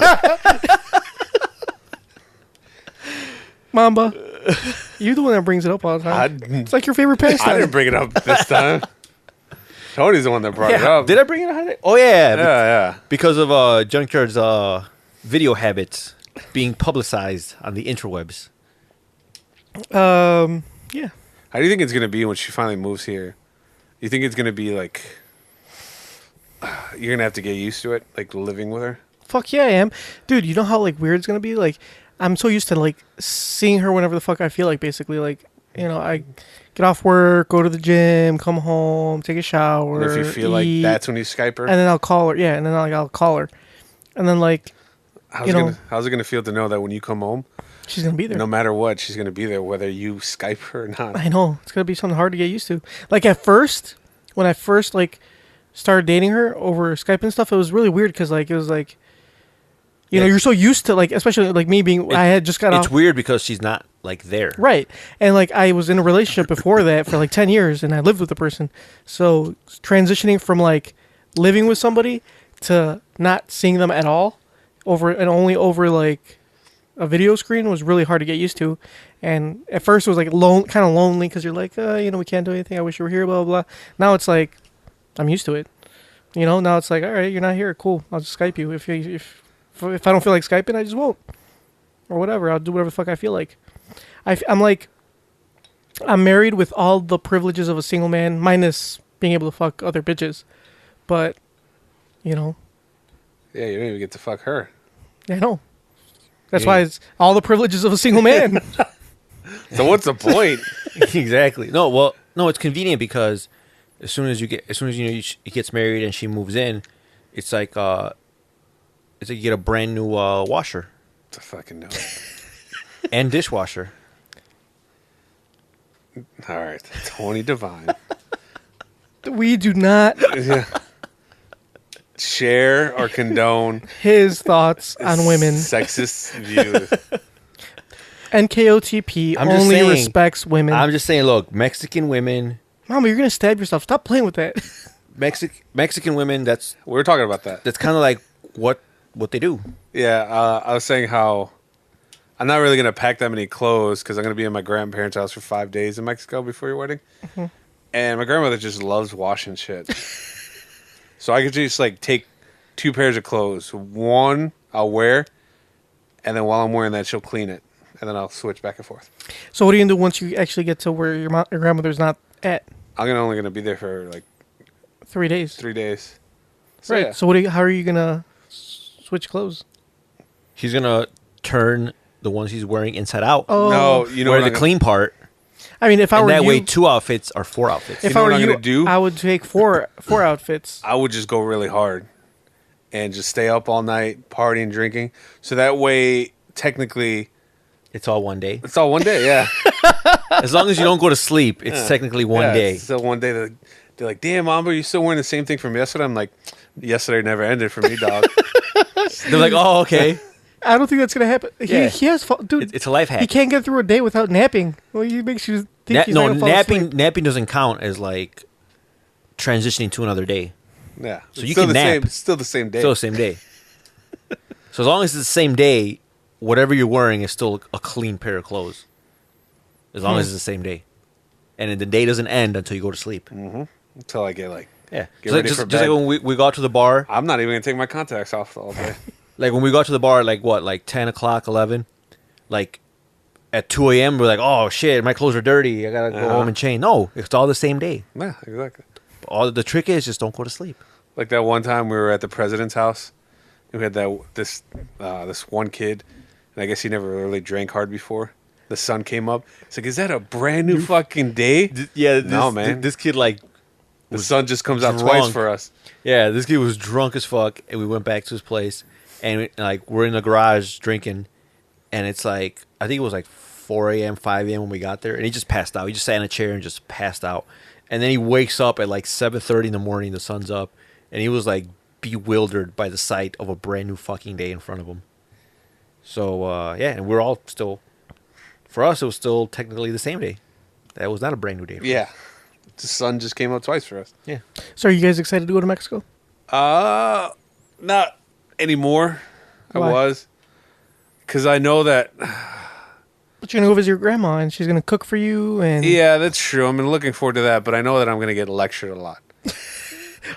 Mamba, you're the one that brings it up all the time. It's like your favorite pastime. I didn't bring it up this time. Tony's the one that brought it up. Did I bring it up? Oh, yeah. Yeah. Because of Junkyard's video habits being publicized on the interwebs. Yeah. How do you think it's gonna be when she finally moves here? You think it's gonna be like you're gonna have to get used to it, like living with her? Fuck yeah, I am. Dude, you know how like weird it's gonna be? Like, I'm so used to like seeing her whenever the fuck I feel like, basically. Like, you know, I get off work, go to the gym, come home, take a shower. And if you feel eat, like that's when you Skype her, and then I'll call her. Yeah, and then I'll call her. And then like how's you it gonna feel to know that when you come home, she's gonna be there. no matter what, she's gonna be there, whether you Skype her or not? I know. It's gonna be something hard to get used to. Like at first, when I first like started dating her over Skype and stuff, it was really weird because like it was like, you know, you're so used to like, especially like me being, I had just got off. It's weird because she's not like there. Right. And like I was in a relationship before that for like 10 years and I lived with the person. So transitioning from like living with somebody to not seeing them at all only over like a video screen was really hard to get used to. And at first it was like kind of lonely because you're like, you know, we can't do anything. I wish you were here, blah, blah, blah. Now it's like, I'm used to it. You know, now it's like, all right, you're not here. Cool. I'll just Skype you. If I don't feel like Skyping, I just won't. Or whatever. I'll do whatever the fuck I feel like. I'm married with all the privileges of a single man, minus being able to fuck other bitches. But, you know. Yeah, you don't even get to fuck her. I know. That's why it's all the privileges of a single man. So what's the point? Exactly. No, it's convenient because as soon as you know he gets married and she moves in, it's like you get a brand new washer To fucking know. and dishwasher. All right, Tony Divine. We do not Share or condone his thoughts on women. sexist views. NKOTP I'm just only saying- respects women. I'm just saying, look, Mexican women, Mama, you're going to stab yourself. Stop playing with that. Mexican women. That's We were talking about that. kind of like what they do. Yeah, I was saying how I'm not really going to pack that many clothes because I'm going to be in my grandparents' house for 5 days in Mexico before your wedding. Mm-hmm. And my grandmother just loves washing shit. So I could just like take 2 pairs of clothes. One I'll wear, and then while I'm wearing that, she'll clean it. And then I'll switch back and forth. So what are you going to do once you actually get to where your grandmother's not at? I'm only going to be there for like 3 days. 3 days. So, Right. yeah. So how are you going to switch clothes? She's gonna turn the ones he's wearing inside out. Oh. No, you know wear what the I'm clean part, I mean, if I and were that you, way 2 outfits are 4 outfits. if You know I what were I'm you, gonna do? I would take four outfits. I would just go really hard and just stay up all night, partying, drinking. So that way, technically, It's all one day. it's all one day, yeah. As long as you don't go to sleep, it's technically one day. So one day they're like, "Damn, Mamba, are you still wearing the same thing from yesterday?" I'm like, "Yesterday never ended for me, dog." They're like, "Oh, okay." I don't think that's gonna happen. Yeah. He has dude. It's a life hack. He can't get through a day without napping. Well, he makes you think he's not gonna fall asleep. napping doesn't count as like transitioning to another day. Yeah. So It's you still can the nap. same, still the same day. Still the same day. So as long as it's the same day, whatever you're wearing is still a clean pair of clothes. As long as it's the same day, and then the day doesn't end until you go to sleep. Until I get like, Yeah, get ready for just bed. like when we go out to the bar. I'm not even gonna take my contacts off all day. Like when we go out to the bar, like what, like 10 o'clock, 11, like at 2 a.m. we're like, oh shit, my clothes are dirty. I gotta go home and change. No, it's all the same day. Yeah, exactly. All the trick is just don't go to sleep. Like that one time we were at the president's house, and we had this one kid, and I guess he never really drank hard before. The sun came up. It's like, is that a brand new fucking day? Yeah, No, man. This kid like, The sun just comes out drunk. twice for us. yeah, this kid was drunk as fuck, and we went back to his place, and we're in the garage drinking, and it's like I think it was like 4 a.m., 5 a.m. when we got there, and he just passed out. He just sat in a chair and just passed out, and then he wakes up at like 7:30 in the morning. The sun's up, and he was like bewildered by the sight of a brand new fucking day in front of him. So yeah, and we're all still. For us, it was still technically the same day. That was not a brand new day. For Yeah. us. The sun just came up twice for us. Yeah. So, are you guys excited to go to Mexico? Not anymore. Why? I was. Because I know that... But you're gonna go visit your grandma, and she's gonna cook for you, and Yeah, that's true. I'm looking forward to that, but I know that I'm going to get lectured a lot.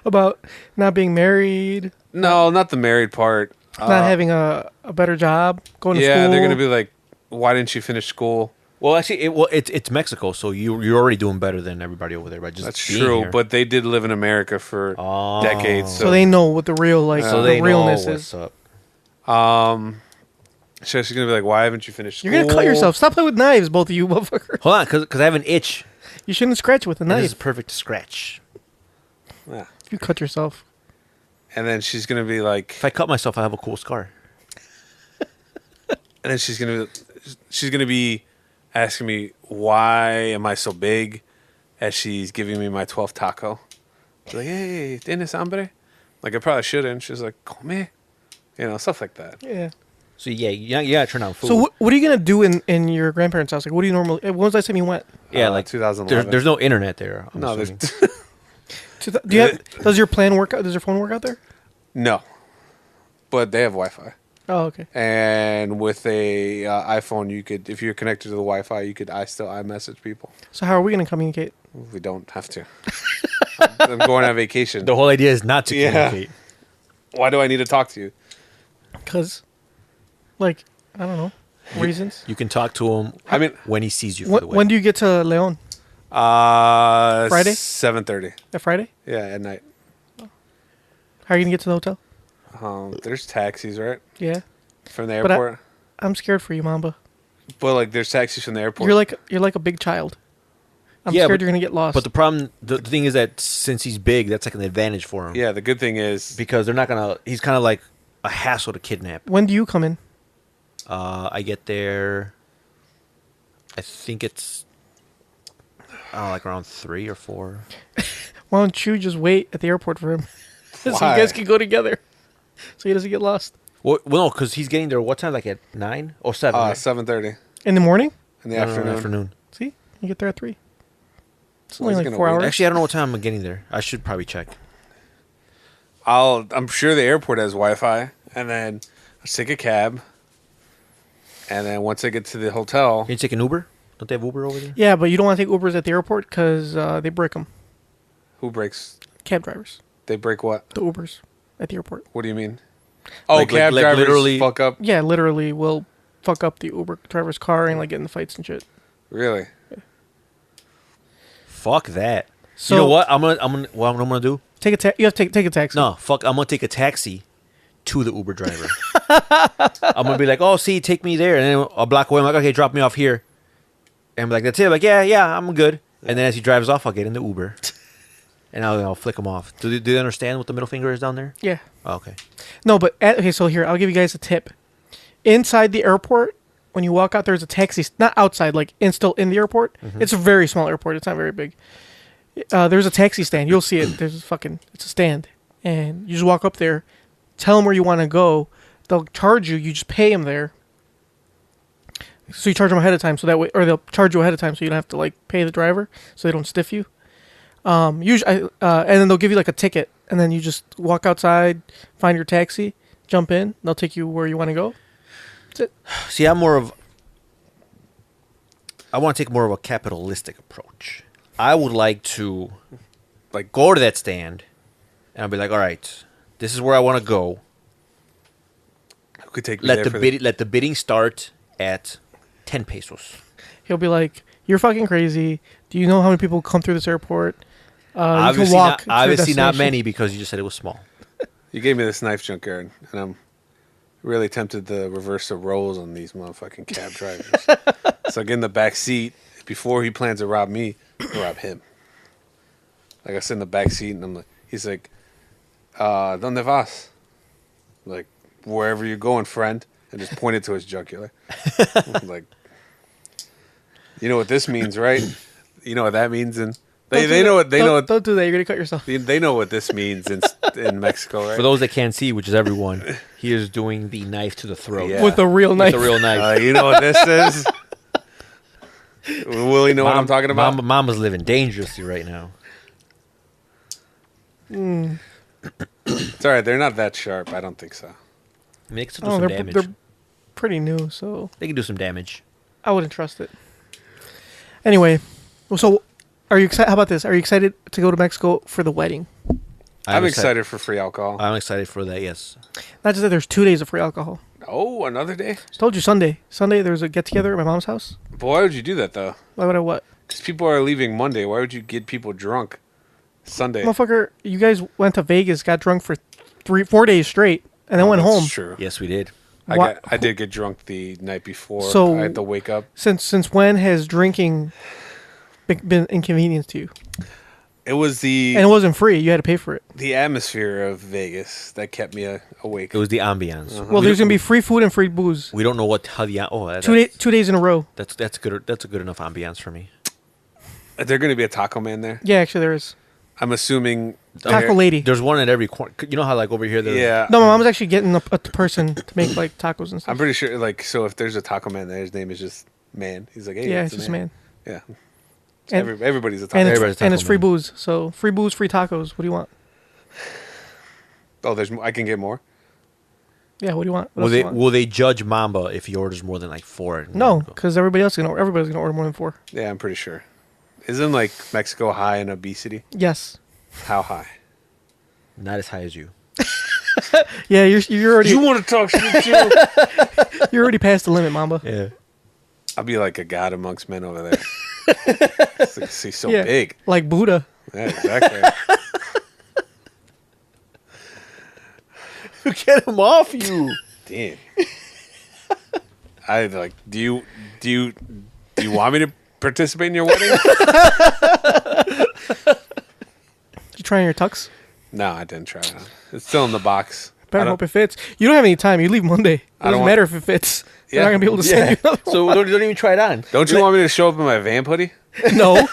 about not being married, No, not the married part. not having a better job, going to school. Yeah, they're going to be like, why didn't you finish school? Well, actually, it's Mexico, so you're already doing better than everybody over there by just That's being true, here. but they did live in America for decades. so they know what the real so the they realness know is. what's up. So she's going to be like, why haven't you finished school? You're gonna cut yourself. Stop playing with knives, both of you, motherfucker. Hold on, because I have an itch. You shouldn't scratch with a And this is knife. perfect to scratch. Yeah. You cut yourself. And then she's going to be like... If I cut myself, I have a cool scar. And then she's gonna be asking me, why am I so big, as she's giving me my 12th taco. She's like, hey, ¿tienes hambre? Like, I probably shouldn't. She's like, come, you know, stuff like that. Yeah. So yeah, you gotta turn on food. So what are you gonna do in your grandparents' house? Like, what do you normally? When was the last time you went? yeah, like 2011. There's no internet there. I'm No, assuming. Do you have? Does your plan work out? Does your phone work out there? No. But they have Wi-Fi. Oh, okay. And with a iPhone, you could, if you're connected to the Wi-Fi, you could iMessage people. So how are we gonna communicate? We don't have to. I'm going on vacation. The whole idea is not to Yeah. communicate. Why do I need to talk to you? Because, like, I don't know, reasons. You can talk to him. I mean, when he sees you for the When do you get to Leon? Friday? Friday? 7:30. At Friday? Yeah, at night. How are you gonna get to the hotel? There's taxis, right? Yeah, From the But airport. I'm scared for you, Mamba. But like, there's taxis from the airport. You're like a big child. I'm Yeah, scared but- you're gonna get lost. But the problem, the thing is that since he's big, that's like an advantage for him. Yeah, the good thing is, Because they're not gonna. He's kind of like a hassle to kidnap. when do you come in? I get there. I think it's. Like around 3 or 4. Why don't you just wait at the airport for him, so you Why? guys can go together, so he doesn't get lost Well, no, because he's getting there. What time? Like at 9 or 7? right? 7:30 in the morning? in the No, no, no, afternoon. afternoon. See, you get there at 3. It's Well, only he's like gonna 4 wait. hours. Actually, I don't know what time I'm getting there. I should probably check. I'm sure the airport has Wi-Fi, and then I'll take a cab, and then once I get to the hotel, Can you take an Uber? Don't they have Uber over there? Yeah, but you don't want to take Ubers at the airport because they break them. who breaks? Cab drivers, They break what? the Ubers at the airport. What do you mean? Oh, Like- cab like drivers literally- fuck up. Yeah, literally will fuck up the Uber driver's car and like get in fights and shit. Really? Fuck that. So You know what? What I'm gonna do? Take a you have to take a taxi. No, fuck. I'm gonna take a taxi to the Uber driver. I'm gonna be like, oh, see, take me there, and then I'll block away. I'm like, okay, drop me off here. And I'm like, that's it. I'm like, yeah, I'm good. And then as he drives off, I'll get in the Uber, and I'll flick him off. Do they understand what the middle finger is down there? Yeah. Oh, okay. No, but okay. So here, I'll give you guys a tip. Inside the airport, when you walk out, there's a taxi, not outside, like still in the airport. It's a very small airport. It's not very big. There's a taxi stand. You'll see it. It's a stand. And you just walk up there, tell them where you want to go. They'll charge you. You just pay them there. So you charge them ahead of time, so that way, or they'll charge you ahead of time, so you don't have to like pay the driver, so they don't stiff you. Usually, and then they'll give you like a ticket, and then you just walk outside, find your taxi, jump in. They'll take you where you want to go. That's it. See, I want to take more of a capitalistic approach. I would like to like go to that stand, and I'll be like, all right, this is where I want to go. Who could take me Let there let the bidding start at 10 pesos. He'll be like, "You're fucking crazy. Do you know how many people come through this airport? You can Obviously, walk. obviously not destination." many because you just said it was small. You gave me this knife, Junkyard, and I'm really tempted to reverse the roles on these motherfucking cab drivers. So I get in the back seat. Before he plans to rob me, I'll rob him. Like I sit in the back seat, and I'm like, he's like, "¿Dónde vas?" Like, wherever you're going, friend, and just pointed to his jugular. I'm like, you know what this means, right? You know what that means, and they know what Don't do that. You're gonna cut yourself. they know what this means in Mexico, right? For those that can't see, which is everyone, he is doing the knife to the throat. Yeah. With a real knife. With a real knife. You know what this is? Will he know what I'm talking about? Mama's living dangerously right now. It's all right. They're not that sharp. I don't think so. I mean, they can still do Oh, some they're damage. pretty new, so They can do some damage. I wouldn't trust it. Anyway, so are you excited? How about this? Are you excited to go to Mexico for the wedding? I'm excited for free alcohol. I'm excited for that, yes. Not just that there's 2 days of free alcohol. Oh, another day? I told you Sunday. Sunday there's a get together at my mom's house. But why would you do that, though? Why would I what? Because people are leaving Monday. Why would you get people drunk Sunday? Motherfucker, you guys went to Vegas, got drunk for 4 days straight, and then went That's home. true. Yes, we did. I did get drunk the night before. So- I had to wake up. Since when has drinking been inconvenience to you? It was And it wasn't free. You had to pay for it. the atmosphere of Vegas that kept me awake. It was the ambiance. Well, there's gonna be free food and free booze. We don't know how the... Oh, that's, 2 days in a row. That's good. That's a good enough ambiance for me. Is there going to be a taco man there? Yeah, actually there is. I'm assuming. Taco lady. There's one at every corner. You know how, like, over here... There's, Yeah. No, my mom was actually getting a person to make like tacos and stuff. I'm pretty sure, like, so if there's a taco man there, his name is just Man. He's like, hey, Yeah, it's it's a just man. Yeah. And- Everybody's a taco And man. Everybody's it's, and taco it's free man. booze. So free booze, free tacos. What do you want? Oh, I can get more? Yeah, what do you want? What else do you want? Will they judge Mamba if he orders more than, like, 4? No, because everybody's gonna order more than 4. Yeah, I'm pretty sure. Isn't, like, Mexico high in obesity? Yes. How high? Not as high as you. Yeah, you're already want to talk shit, too? you're already past the limit, Mamba. Yeah. I'll be like a god amongst men over there. He's so Yeah, big. like Buddha. Yeah, exactly. Get him off you. Damn. I like. Do you want me to participate in your wedding? You trying your tux? No, I didn't try it on. It's still in the box. I Better don't- hope it fits. You don't have any time. You leave Monday. It don't doesn't want- matter if it fits. They're Yeah. not gonna be able to send you another So don't even try it on. Don't you want me to show up in my vamp hoodie? one. No.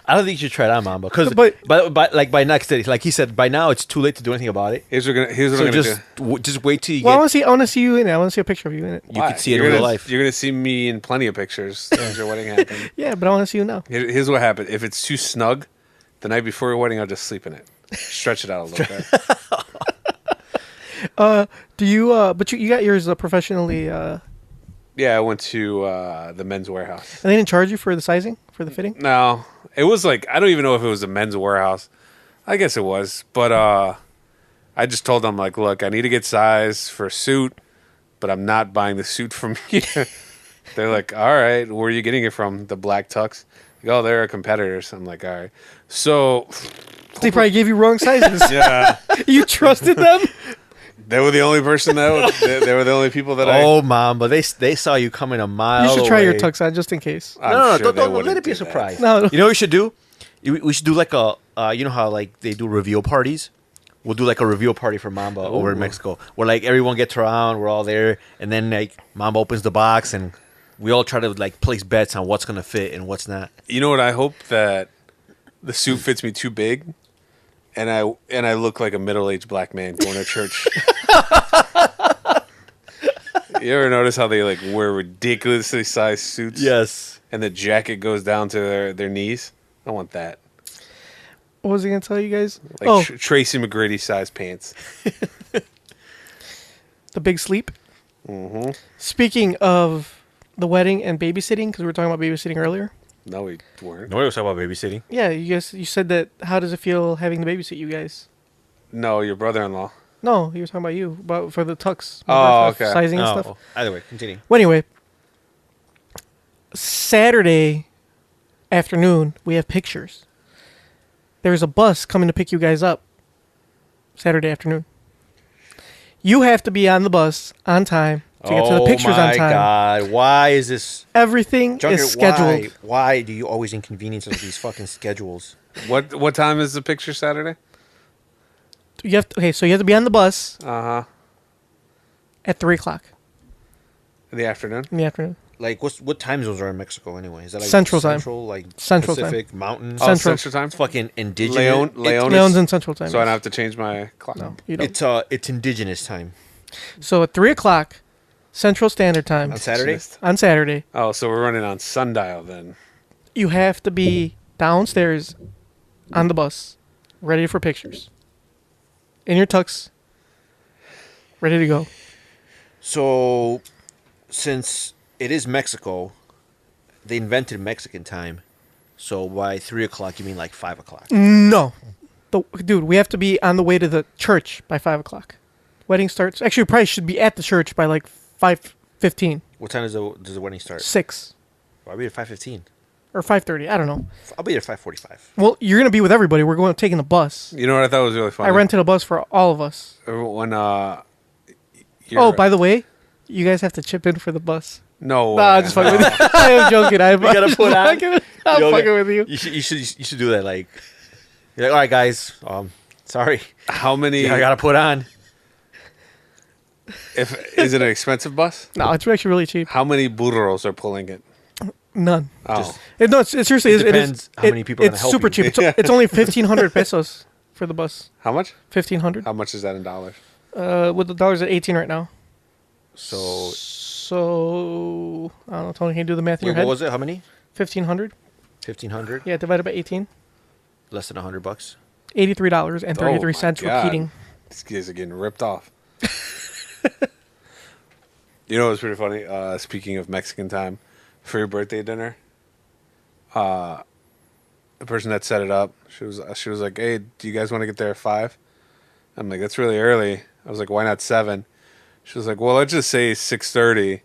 I don't think you should try it on, Mamba. Because But- by next day, like he said, by now it's too late to do anything about it. Here's what I'm So gonna just do. just wait till you Well, get. I want to see you in it. I want to see a picture of you in it. You Why? can see it in You're real gonna- life. You're gonna see me in plenty of pictures as your wedding happened. Yeah, but I want to see you now. Here's what happened. If it's too snug, the night before your wedding, I'll just sleep in it. Stretch it out a little bit. Do you? But you got yours professionally, and Yeah, I went to the Men's Warehouse. they didn't charge you for the sizing for the fitting. No, it was like, I don't even know if it was a Men's Warehouse. I guess it was, but I just told them, like, look, I need to get size for a suit, but I'm not buying the suit from you. They're like, all right, where are you getting it from? The Black Tux? Like, oh, they're a competitor. So I'm like, all right. So They probably gave you wrong sizes. yeah, You trusted them? they were the only person they were the only people that Oh, Mamba, they saw you coming a mile. You should try your away. tux on just in case. I'm No, sure they don't wouldn't let it be a do that. surprise. No. You know what we should do? We should do like a, you know how like they do reveal parties? we'll do like a reveal party for Mamba over in Mexico, where like everyone gets around, we're all there, and then like Mamba opens the box, and we all try to like place bets on what's gonna fit and what's not. You know what? I hope that the suit fits me too big, and I look like a middle-aged black man going to church. You ever notice how they like wear ridiculously sized suits? Yes. And the jacket goes down to their knees? I want that. What was I going to tell you guys? Like Tracy McGrady sized pants. The big sleep. Mm-hmm. Speaking of the wedding and babysitting, because we were talking about babysitting earlier. No, we weren't. Nobody was talking about babysitting. Yeah, you said that. How does it feel having to babysit you guys? No, your brother-in-law. No, he was talking about you, about for the tux. Oh, for okay. Sizing and stuff. Either way, continue. Well, anyway, Saturday afternoon, we have pictures. There's a bus coming to pick you guys up Saturday afternoon. You have to be on the bus on time to get to the pictures on time. Oh, my God. Why is this? Everything is scheduled. Why do you always inconvenience us with these fucking schedules? What time is the picture Saturday? So you have to be on the bus Uh-huh. at 3 o'clock In the afternoon? in the afternoon. Like, what time zones are in Mexico anyway? Is that like Central time. like Central time. Pacific, Mountain? Oh, Central. Central time? It's fucking indigenous. Leone's in Central time. So I don't yes. have to change my clock. No, you don't. It's indigenous time. So at 3 o'clock Central Standard Time On Saturday? on Saturday, Oh, so we're running on sundial then. you have to be downstairs on the bus, ready for pictures. In your tux, ready to go. So, since it is Mexico, they invented Mexican time. So by 3 o'clock, you mean like 5 o'clock? No. Dude, we have to be on the way to the church by 5 o'clock. Wedding starts. Actually, we probably should be at the church by like 5:15. What time does the wedding start? 6 I'll be at 5:15. or 5:30. I don't know. I'll be there at 5:45. Well, you're gonna be with everybody. We're taking the bus. You know what I thought was really funny? I rented a bus for all of us. When Oh, by the way, you guys have to chip in for the bus. no, Nah, I'm just fucking with you. I'm joking. I'm gotta put on. I'm fucking with you. You should do that. Like, you're like, all right, guys. Sorry, how many? I gotta put on. Is it an expensive bus? No, it's actually really cheap. How many burros are pulling it? None. Oh, No, it's seriously. It It depends is. how many people are gonna It's help super you. cheap. It's only 1,500 pesos for the bus. how much? 1,500. How much is that in dollars? With the dollars at 18 right now. So, So I don't know, Tony. Can you do the math in your what head? was it? How many? 1,500. 1,500. Yeah, divided by 18. Less than $100. $83.33 God. with heating. These kids are getting ripped off. You know what's pretty funny? Speaking of Mexican time, for your birthday dinner, the person that set it up, she was like, "Hey, do you guys want to get there at 5?" I'm like, "That's really early." I was like, "Why not 7?" She was like, "Well, let's just say 6:30,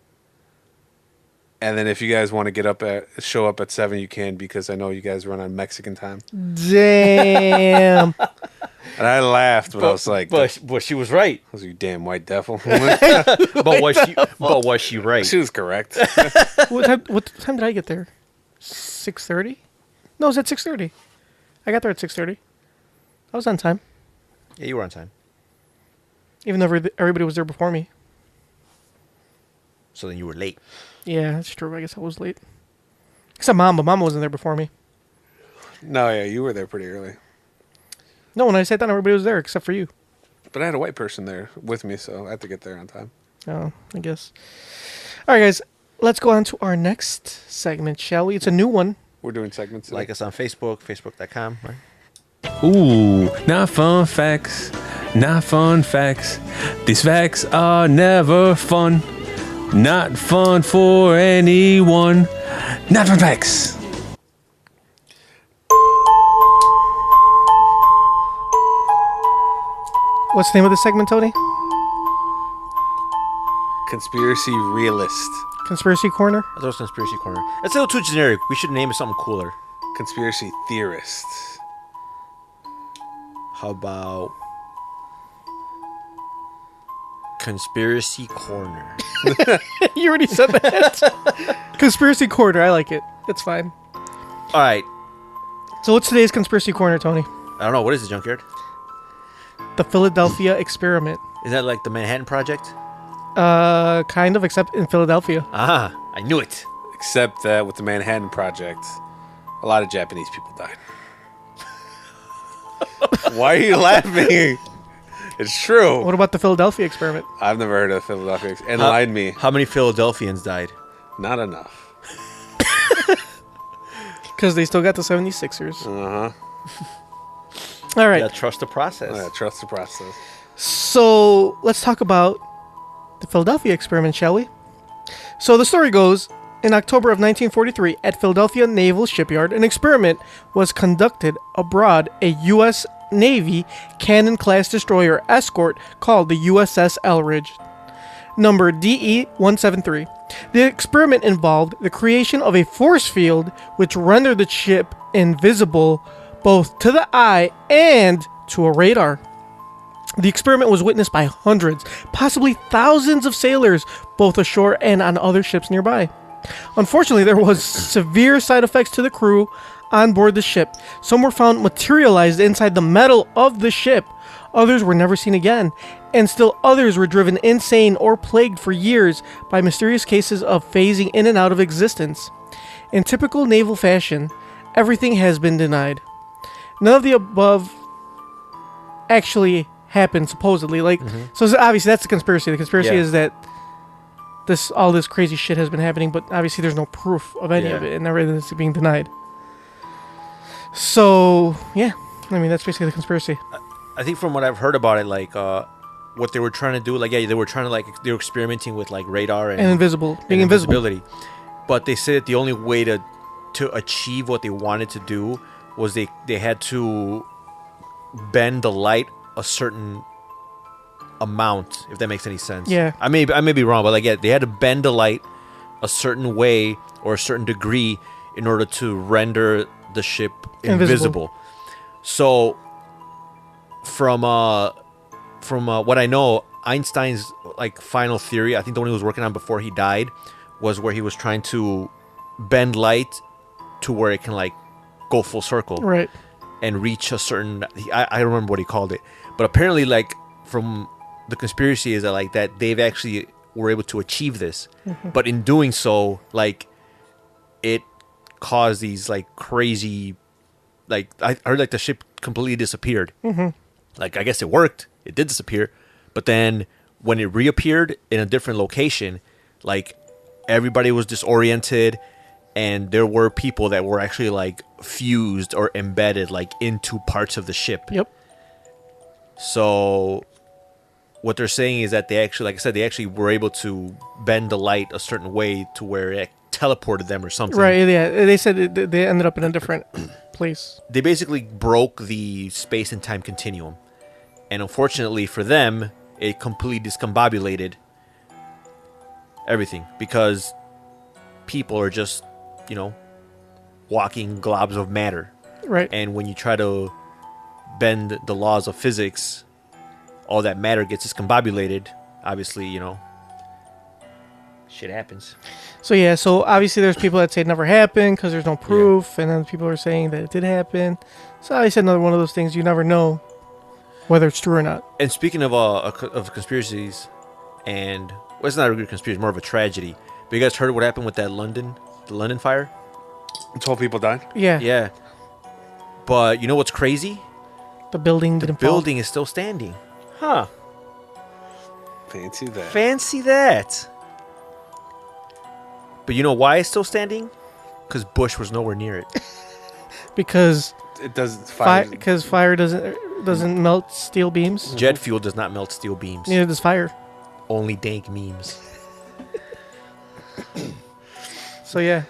and then if you guys want to show up at 7, you can, because I know you guys run on Mexican time." Damn. And I laughed, but I was like, but she was right. I was like, "You damn white devil." But was she right? She was correct. What time did I get there? 6:30? No, it was at 6:30. I got there at 6:30. I was on time, Yeah, you were on time. even though everybody was there before me. So then you were late. Yeah, that's true. I guess I was late. Except Mama. Mama wasn't there before me. No, yeah, you were there pretty early. No, when I sat down, everybody was there except for you. But I had a white person there with me, so I had to get there on time. Oh, I guess. All right, guys. Let's go on to our next segment, shall we? It's a new one. We're doing segments today. Like us on Facebook, facebook.com, right? Ooh, not fun facts, not fun facts. These facts are never fun, not fun for anyone. Not fun facts. What's the name of this segment, Tony? Conspiracy realist. Conspiracy Corner? I thought it was Conspiracy Corner. That's a little too generic. We should name it something cooler. Conspiracy theorist. How about Conspiracy Corner? You already said that. Conspiracy Corner. I like it. It's fine. All right. So what's today's Conspiracy Corner, Tony? I don't know. What is the junkyard? the Philadelphia experiment. Is that like the Manhattan Project? Kind of, except in Philadelphia. Ah, I knew it. Except that with the Manhattan Project, a lot of Japanese people died. Why are you laughing? It's true. What about the Philadelphia experiment? I've never heard of Philadelphia. Enlighten me. How many Philadelphians died? Not enough. Because they still got the 76ers. Uh-huh. All right. Yeah, trust the process. Yeah, trust the process. So let's talk about the Philadelphia experiment, shall we? So the story goes, in October of 1943, at Philadelphia Naval Shipyard, an experiment was conducted aboard a U.S. Navy Cannon-class destroyer escort called the USS Elridge, number DE-173. The experiment involved the creation of a force field which rendered the ship invisible both to the eye and to a radar. The experiment was witnessed by hundreds, possibly thousands of sailors, both ashore and on other ships nearby. Unfortunately, there was severe side effects to the crew on board the ship. Some were found materialized inside the metal of the ship. Others were never seen again, and still others were driven insane or plagued for years by mysterious cases of phasing in and out of existence. In typical naval fashion, everything has been denied. None of the above actually happened, supposedly. So obviously that's the conspiracy. The conspiracy is that all this crazy shit has been happening, but obviously there's no proof of any of it, and everything is being denied. So yeah, I mean that's basically the conspiracy. I think from what I've heard about it, like what they were trying to do, like they were trying to they were experimenting with like radar and Being invisible. invisibility. But they said that the only way to achieve what they wanted to do was they had to bend the light a certain amount, if that makes any sense. Yeah. I may be wrong, but they had to bend the light a certain way or a certain degree in order to render the ship invisible. So from what I know, Einstein's final theory, I think the one he was working on before he died, was where he was trying to bend light to where it can go full circle, Right. and reach a certain. I don't remember what he called it, but apparently, from the conspiracy is that they've actually were able to achieve this, but in doing so, it caused these crazy, I heard the ship completely disappeared. I guess it worked. It did disappear, but then when it reappeared in a different location, everybody was disoriented, and there were people that were actually fused or embedded into parts of the ship. Yep. So what they're saying is that they actually, they actually were able to bend the light a certain way to where it teleported them or something. Right. Yeah. They said they ended up in a different place. They basically broke the space and time continuum, and unfortunately for them, it completely discombobulated everything, because people are just, walking globs of matter. Right. And when you try to bend the laws of physics, all that matter gets discombobulated. Obviously, shit happens. So yeah, so obviously there's people that say it never happened because there's no proof, and then people are saying that it did happen. So I said another one of those things you never know whether it's true or not. And speaking of conspiracies, and it's not a good conspiracy, it's more of a tragedy. But you guys heard what happened with the London fire? 12 people died? Yeah. Yeah. But you know what's crazy? The building The didn't fall. building is still standing. Huh. Fancy that. Fancy that. But you know why it's still standing? Because Bush was nowhere near it. Because It doesn't fire doesn't melt steel beams. Jet fuel does not melt steel beams. Neither does fire. Only dank memes. So yeah.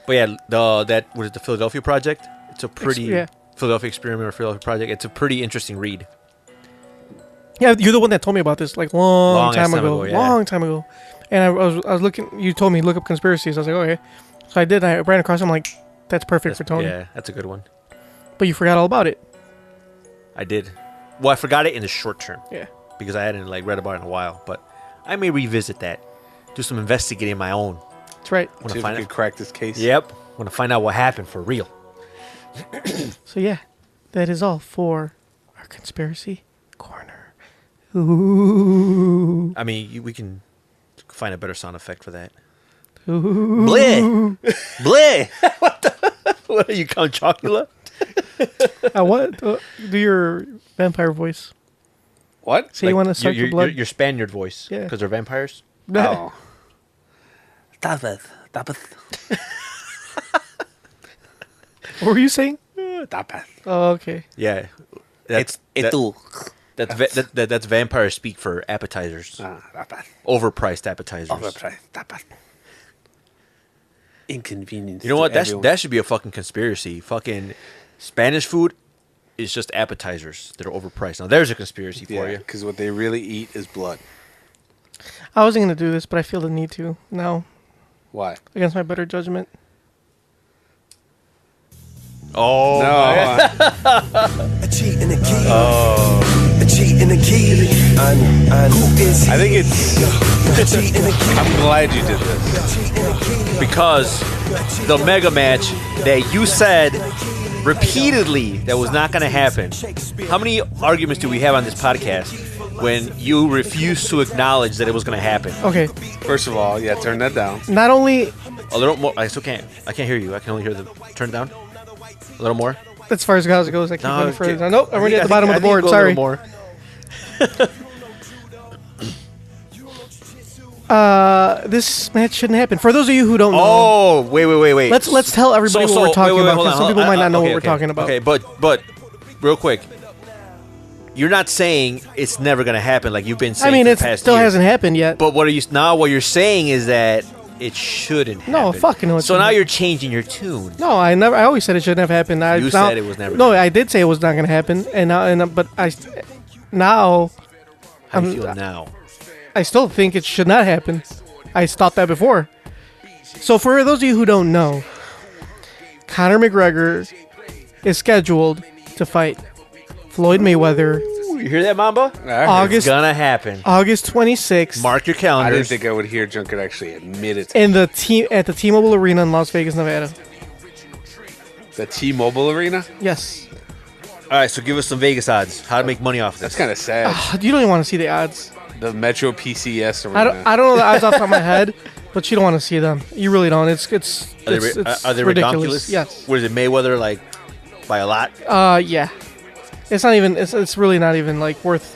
But yeah, that was the Philadelphia Project. It's a pretty Philadelphia Experiment or Philadelphia Project. It's a pretty interesting read. Yeah, you're the one that told me about this long time ago. yeah. Long time ago. And I was looking. You told me to look up conspiracies. I was like, okay. So I did. I ran across. I'm like, that's perfect for Tony. Yeah, that's a good one. But you forgot all about it. I did. Well, I forgot it in the short term. Yeah. Because I hadn't read about it in a while. But I may revisit that. Do some investigating of my own. That's right. Want See to if find we out? could crack this case. Yep. Want to find out what happened for real. So yeah, that is all for our conspiracy corner. Ooh. I mean, we can find a better sound effect for that. Ooh. Bleh! Bleh! What are you, Count Chocula? What? Do your vampire voice. What? So you want to suck the blood? Your Spaniard voice. Yeah. Because they're vampires? Oh. What were you saying? Oh, okay. Yeah. That's vampire speak for appetizers. Overpriced appetizers. Inconvenience. You know what? to everyone. That should be a fucking conspiracy. Fucking Spanish food is just appetizers that are overpriced. Now there's a conspiracy for you. because what they really eat is blood. I wasn't going to do this, but I feel the need to now Why? against my better judgment. Oh, No. A cheat in the key. A cheat in the key. Who is I think it's. a cheat in the key? I'm glad you did this. because the mega match that you said repeatedly that was not going to happen. How many arguments do we have on this podcast when you refuse to acknowledge that it was going to happen? Okay. First of all, turn that down. Not only A little more. I still can't. I can't hear you. I can only hear the turn it down. A little more. as far as it goes, I keep No, going further okay. down. Nope, I'm already at the bottom of the board. Go a Sorry. little more. This match shouldn't happen. For those of you who don't know, Oh, wait. let's tell everybody what we're talking about, because some people might not know what we're talking about. Okay, but real quick, you're not saying it's never going to happen like you've been saying. I mean, for it the past still year. hasn't happened yet. But what you're saying is that it shouldn't happen. No, fucking no, it So now shouldn't. you're changing your tune. No, I always said it shouldn't have happened. You said it was never No, gonna I did say it was not going to happen, but now How do you feel now? I still think it should not happen. I thought that before. So for those of you who don't know, Conor McGregor is scheduled to fight Floyd Mayweather You hear that, Mamba? August It's gonna happen. August 26th Mark your I calendars. didn't think I would hear Junker actually admit it. in the at the T-Mobile Arena in Las Vegas, Nevada. The T-Mobile Arena? Yes. All right, so give us some Vegas odds. How to make money off That's this? kind of sad. You don't even want to see the odds. The Metro PCS I Arena. don't know the odds off the top of my head, but you don't want to see them. You really don't. It's Are they ridiculous. redonkulous? Yes. What is it, Mayweather, like, by a lot? Yeah. It's not even. It's really not even like worth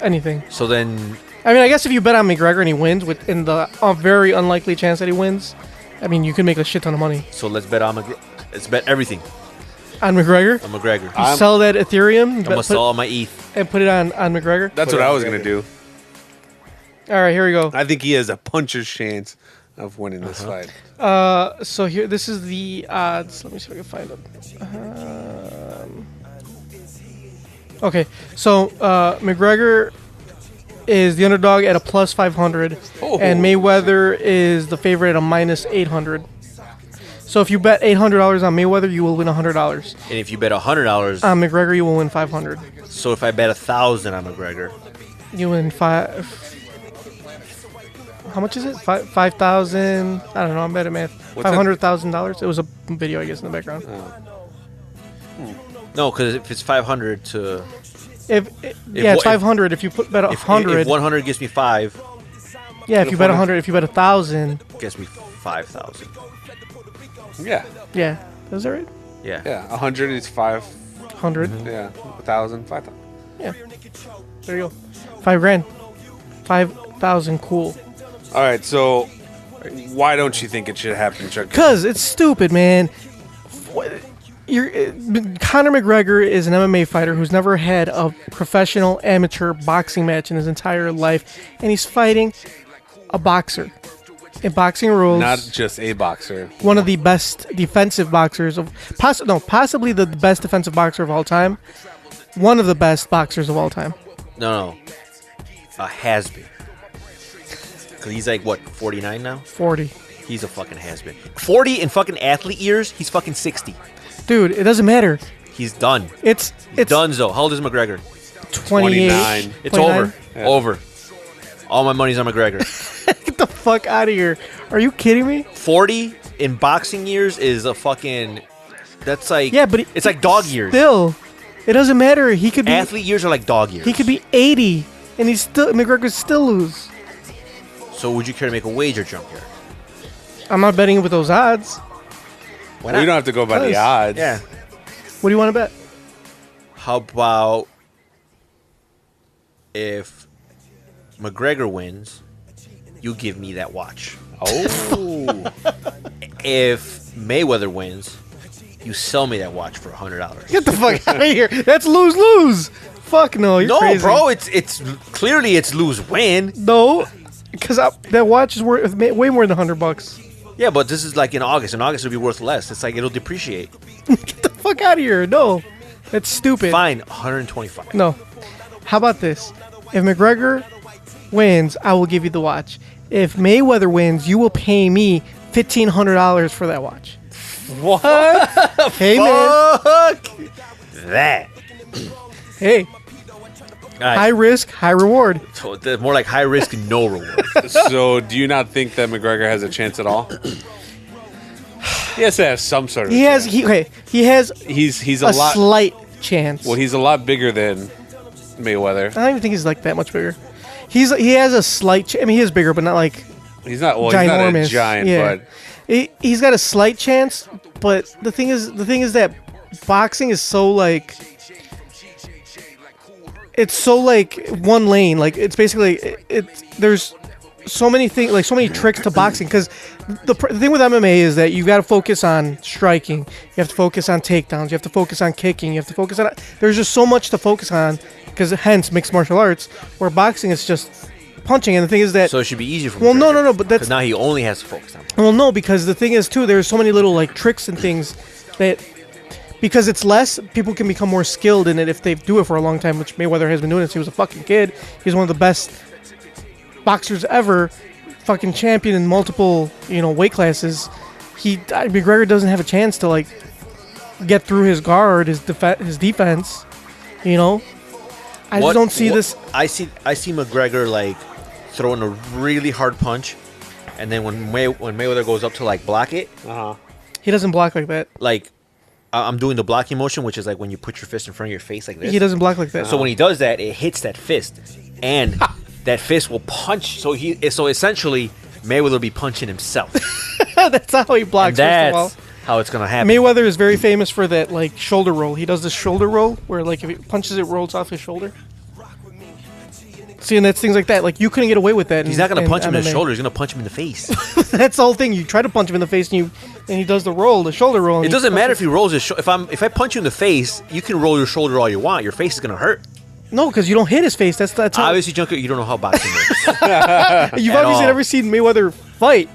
anything. So then, I mean, I guess if you bet on McGregor and he wins, in the very unlikely chance that he wins, I mean, you can make a shit ton of money so let's bet on let's bet everything on McGregor. on McGregor. You sell that Ethereum I'm gonna sell all my ETH. and put it on McGregor. That's what I was going to do. All right, here we go. I think he has a puncher's chance of winning this fight. So here, this is the odds. Let me see if I can find them. Okay, so McGregor is the underdog at a plus 500, and Mayweather is the favorite at a minus 800. So if you bet $800 on Mayweather, you will win $100. And if you bet $100, On McGregor, you will win 500. so if I bet 1,000 on McGregor, You win five. How much is it? 5,000. I don't know. I'm bad at math. $500,000. It was a video, I guess, in the background. no, because if it's 500 to It's 500. If you bet if 100, 100 gives me 5, yeah. If you bet 100, if you bet 1,000, gets me 5,000. Yeah. yeah. Is that right? Yeah. Yeah. 100 is 5. 100. Yeah. 1,000, 5,000. Yeah. There you go. $5,000. 5,000. Cool. All right. So why don't you think it should happen, Chuck? Cause it's stupid, man. Conor McGregor is an MMA fighter who's never had a professional amateur boxing match in his entire life, and he's fighting a boxer. In boxing rules, Not just a boxer. one of the best defensive boxers of possibly the best defensive boxer of all time. One of the best boxers of all time. No. A has-been. Because he's like, what, 49 now? 40. He's a fucking has-been. 40 in fucking athlete years, he's fucking 60. Dude, it doesn't matter. He's done. It's Done, though. How old is McGregor? 28. 29. It's 29? over. Yeah. Over. All my money's on McGregor. Get the fuck out of here. Are you kidding me? 40 in boxing years is a fucking... That's like... Yeah, but it's like dog years. Still, It doesn't matter. He could be Athlete years are like dog years. He could be 80, and McGregor could still lose. So would you care to make a wager jump here? I'm not betting with those odds. Why Well, you don't have to go by the odds. Yeah. What do you want to bet? How about if McGregor wins, you give me that watch. Oh. If Mayweather wins, you sell me that watch for $100. Get the fuck out of here. That's lose-lose. Fuck no, you're crazy. Bro, it's clearly it's lose-win. No, because that watch is worth way more than $100. Yeah, but this is like in August. In August, it'll be worth less. It's like it'll depreciate. Get the fuck out of here. No, that's stupid. Fine, 125. No. How about this? If McGregor wins, I will give you the watch. If Mayweather wins, you will pay me $1,500 for that watch. What? Hey, man. Fuck that. Hey, All right. high risk, high reward. So it's more like high risk and no reward. So, do you not think that McGregor has a chance at all? He has to have some sort of. He has He's a a lot. slight chance. Well, he's a lot bigger than Mayweather. I don't even think he's like that much bigger. He has a slight. I mean, he is bigger, but not like He's not. Well, ginormous. he's not a giant, Yeah. but He's got a slight chance. But the thing is that boxing is so like. It's so like one lane. Like it's basically there's so many things, like so many tricks to boxing. Because the thing with MMA is that you got to focus on striking. You have to focus on takedowns. You have to focus on kicking. You have to focus on. There's just so much to focus on. Because hence mixed martial arts, where boxing is just punching. And the thing is that. So it should be easier for Well, McGregor. no, but that's. Because now he only has to focus on. Well, no, because the thing is too, there's so many little like tricks and things that. Because it's less, people can become more skilled in it if they do it for a long time, which Mayweather has been doing since he was a fucking kid. He's one of the best boxers ever, fucking champion in multiple, weight classes. McGregor doesn't have a chance to like get through his guard, his defense. I just don't see this. I see McGregor like throwing a really hard punch, and then when Mayweather goes up to like block it, He doesn't block like that. like I'm doing the blocking motion, which is like when you put your fist in front of your face like this. He doesn't block like that. So when he does that, it hits that fist, and that fist will punch. So essentially, Mayweather will be punching himself. That's not how he blocks. And First of all. that's how it's gonna happen. Mayweather is very famous for that like shoulder roll. He does this shoulder roll where like if he punches it rolls off his shoulder. See, and that's things like that. Like you couldn't get away with that. He's not gonna punch him in the MMA. shoulder. He's gonna punch him in the face. That's the whole thing. You try to punch him in the face, and he does the roll, the shoulder roll. and It he doesn't matter if punches- he rolls his. If I punch you in the face, you can roll your shoulder all you want. Your face is gonna hurt. No, because you don't hit his face. That's how. Obviously, Junker, you don't know how boxing works. You've at obviously all. never seen Mayweather fight.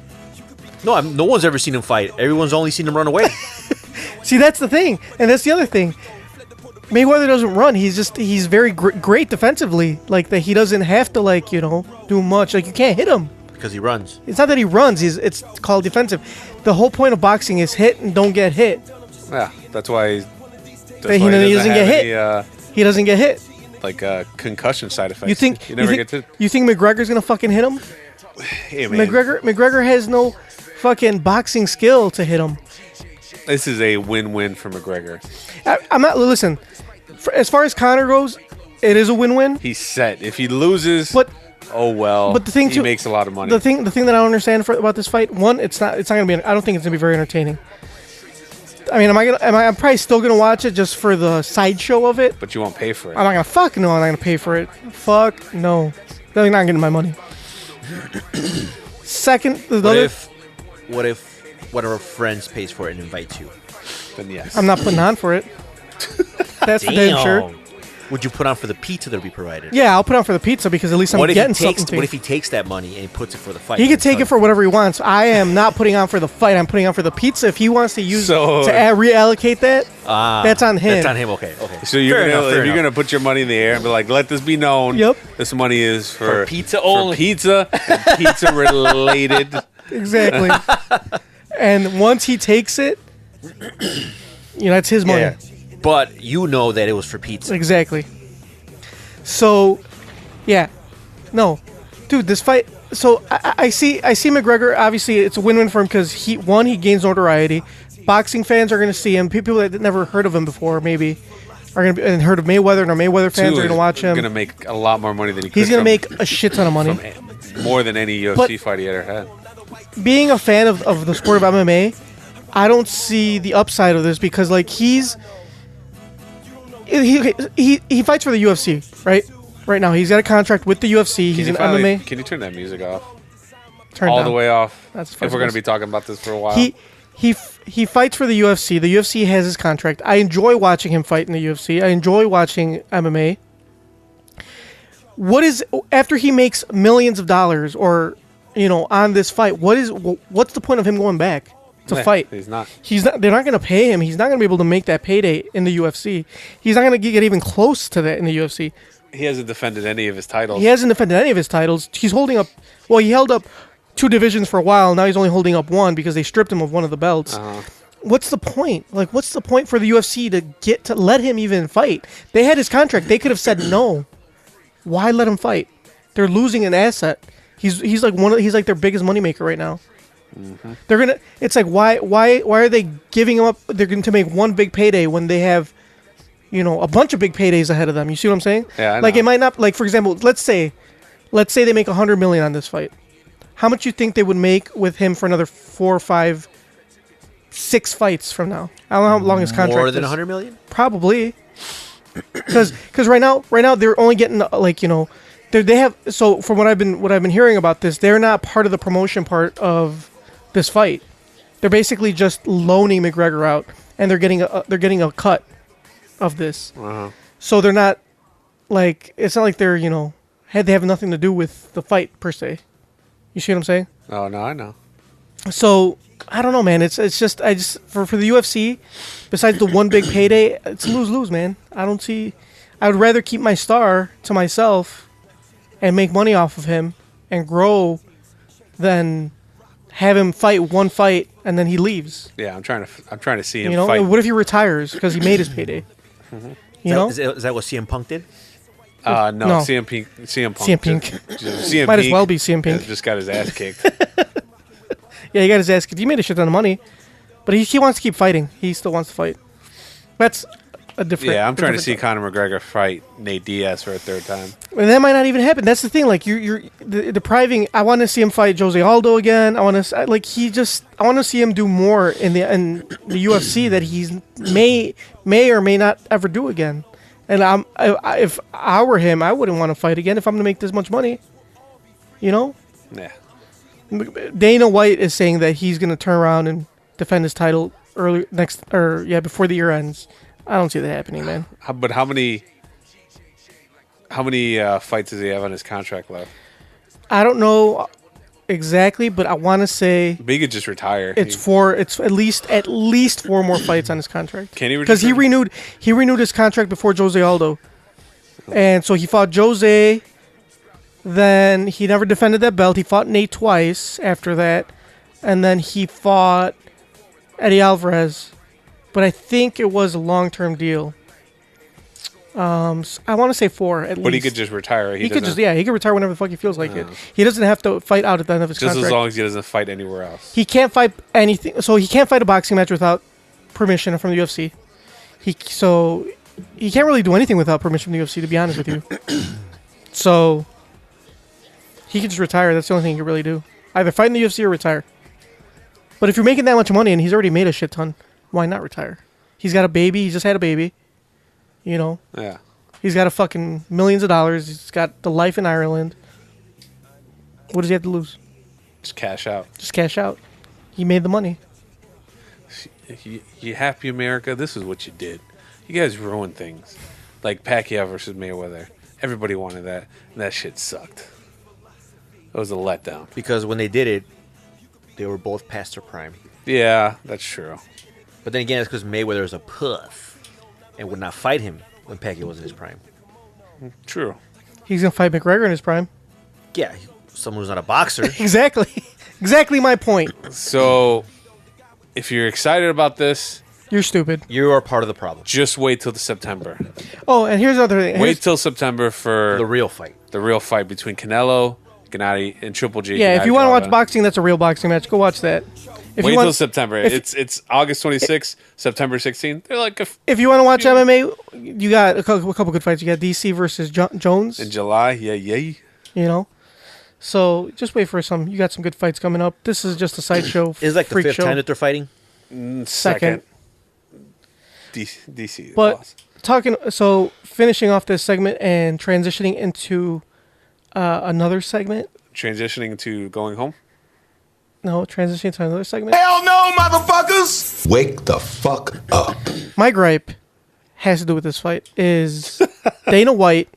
No, no one's ever seen him fight. Everyone's only seen him run away. See, that's the thing, and that's the other thing. Mayweather doesn't run. He's very great defensively. Like that, he doesn't have to do much. Like you can't hit him. Because he runs. It's not that he runs. It's called defensive. The whole point of boxing is hit and don't get hit. yeah, that's why. He doesn't get hit. He doesn't get hit. Concussion side effects. You think you never get to? You think McGregor's gonna fucking hit him? Hey man, McGregor has no fucking boxing skill to hit him. this is a win-win for McGregor. I'm not. Listen, as far as Conor goes, it is a win-win. He's set. If he loses, But oh well. But the thing he too, makes a lot of money. The thing that I don't understand about this fight, one, it's not gonna be. I don't think it's gonna be very entertaining. I mean, I'm probably still gonna watch it just for the sideshow of it. But you won't pay for it. I'm not gonna I'm not gonna pay for it. Fuck no, they're not getting my money. Second, What if one of our friends pays for it and invites you? Then yes. I'm not putting on for it. That's for damn sure. Would you put on for the pizza that'll be provided? Yeah, I'll put on for the pizza because at least I'm getting something. What if he takes that money and he puts it for the fight? He can take it for whatever he wants. I am not putting on for the fight. I'm putting on for the pizza. If he wants to reallocate that, that's on him. That's on him. Okay. So you're gonna put your money in the air and be like, "Let this be known. Yep. This money is for pizza only. For pizza, and pizza related." Exactly. And once he takes it, that's his money. Yeah. But you know that it was for pizza. Exactly. So, yeah. No. Dude, this fight... So, I see McGregor. Obviously, it's a win-win for him because he gains notoriety. Boxing fans are going to see him. People that never heard of him before, maybe, are gonna be, and heard of Mayweather, and our Mayweather fans are gonna watch him. He's gonna make a lot more money than he could. He's gonna make a shit ton of money, more than any UFC fight he ever had. Being a fan of the sport of MMA, I don't see the upside of this because like he fights for the UFC, right? Right now he's got a contract with the UFC. He's an MMA. Can you turn that music off? Turn all down. the way off. That's if we're going to be talking about this for a while. He fights for the UFC. The UFC has his contract. I enjoy watching him fight in the UFC. I enjoy watching MMA. What is after he makes millions of dollars or on this fight? What's the point of him going back to fight? He's not. They're not going to pay him. He's not going to be able to make that payday in the UFC. He's not going to get even close to that in the UFC. He hasn't defended any of his titles. He hasn't defended any of his titles. He's holding up. Well, he held up 2 divisions for a while. Now he's only holding up 1 because they stripped him of one of the belts. What's the point? Like, what's the point for the UFC to let him even fight? They had his contract. They could have said no. Why let him fight? They're losing an asset. He's like their biggest moneymaker right now. They're gonna. It's like why are they giving him up? They're going to make one big payday when they have, a bunch of big paydays ahead of them. You see what I'm saying? Yeah. I like know. it might not. Like for example, let's say they make $100 million on this fight. How much you think they would make with him for another 4, 5, 6 fights from now? I don't know how long his contract is. More than $100 million? Probably. Because right now they're only getting they have, so from what I've been hearing about this, they're not part of the promotion part of this fight. They're basically just loaning McGregor out, and they're getting a cut of this. So they're not like, it's not like they're they have nothing to do with the fight per se. You see what I'm saying? Oh no, I know. So I don't know, man. It's just for the UFC, besides the one big payday, it's lose, man. I would rather keep my star to myself and make money off of him and grow than have him fight one fight and then he leaves. Yeah, I'm trying to see him fight. What if he retires because he made his payday? Is that what CM Punk did? No, No. CM Punk. CM Might as Punk well be CM Punk. Just got his ass kicked. Yeah, he got his ass kicked. He made a shit ton of money, but he wants to keep fighting. He still wants to fight. That's a different. Yeah, I'm trying to see Conor McGregor fight Nate Diaz for a 3rd time. And that might not even happen. That's the thing. Like you're depriving. I want to see him fight Jose Aldo again. I want to see him do more in the UFC that he's may or may not ever do again. And if I were him, I wouldn't want to fight again if I'm going to make this much money. Yeah. Dana White is saying that he's going to turn around and defend his title before the year ends. I don't see that happening, man. But how many fights does he have on his contract left? I don't know exactly, but I want to say But he could just retire. it's at least 4 more fights on his contract. Can he? Because he renewed his contract before Jose Aldo, and so he fought Jose. Then he never defended that belt. He fought Nate twice after that, and then he fought Eddie Alvarez. But I think it was a long-term deal. I want to say 4 at least. But he could just retire. He could retire whenever the fuck he feels like it. He doesn't have to fight out at the end of his contract. Just as long as he doesn't fight anywhere else. He can't fight anything. So he can't fight a boxing match without permission from the UFC. He can't really do anything without permission from the UFC, to be honest with you. So he can just retire. That's the only thing he can really do. Either fight in the UFC or retire. But if you're making that much money and he's already made a shit ton, why not retire? He's got a baby. He just had a baby. Yeah. He's got a fucking millions of dollars. He's got the life in Ireland. What does he have to lose? Just cash out. Just cash out. He made the money. You happy, America? This is what you did. You guys ruined things. Like Pacquiao versus Mayweather. Everybody wanted that, and that shit sucked. It was a letdown. Because when they did it, they were both past their prime. Yeah, that's true. But then again, it's because Mayweather is a puss and would not fight him when Pacquiao was in his prime. True. He's going to fight McGregor in his prime. Yeah, someone who's not a boxer. Exactly. Exactly my point. So, if you're excited about this, You're stupid. You are part of the problem. just wait till September. Oh, and here's another thing. Wait till September for The real fight. the real fight between Canelo, Gennady, and Triple G. Yeah, if Gennady you want to watch Golovkin. boxing, that's a real boxing match. Go watch that. If Wait you want, till September. It's August 26th, September 16th. They're like if you want to watch MMA, you got a couple good fights. You got DC versus Jones. in July. Yeah. You know, so just wait for some. You got some good fights coming up. This is just a sideshow. It's like the freak fifth show. time that they're fighting. Second. DC. But lost. Finishing off this segment and transitioning into another segment. Transitioning to going home. No, transitioning to another segment. Hell no, motherfuckers! Wake the fuck up. My gripe has to do with this fight is Dana White.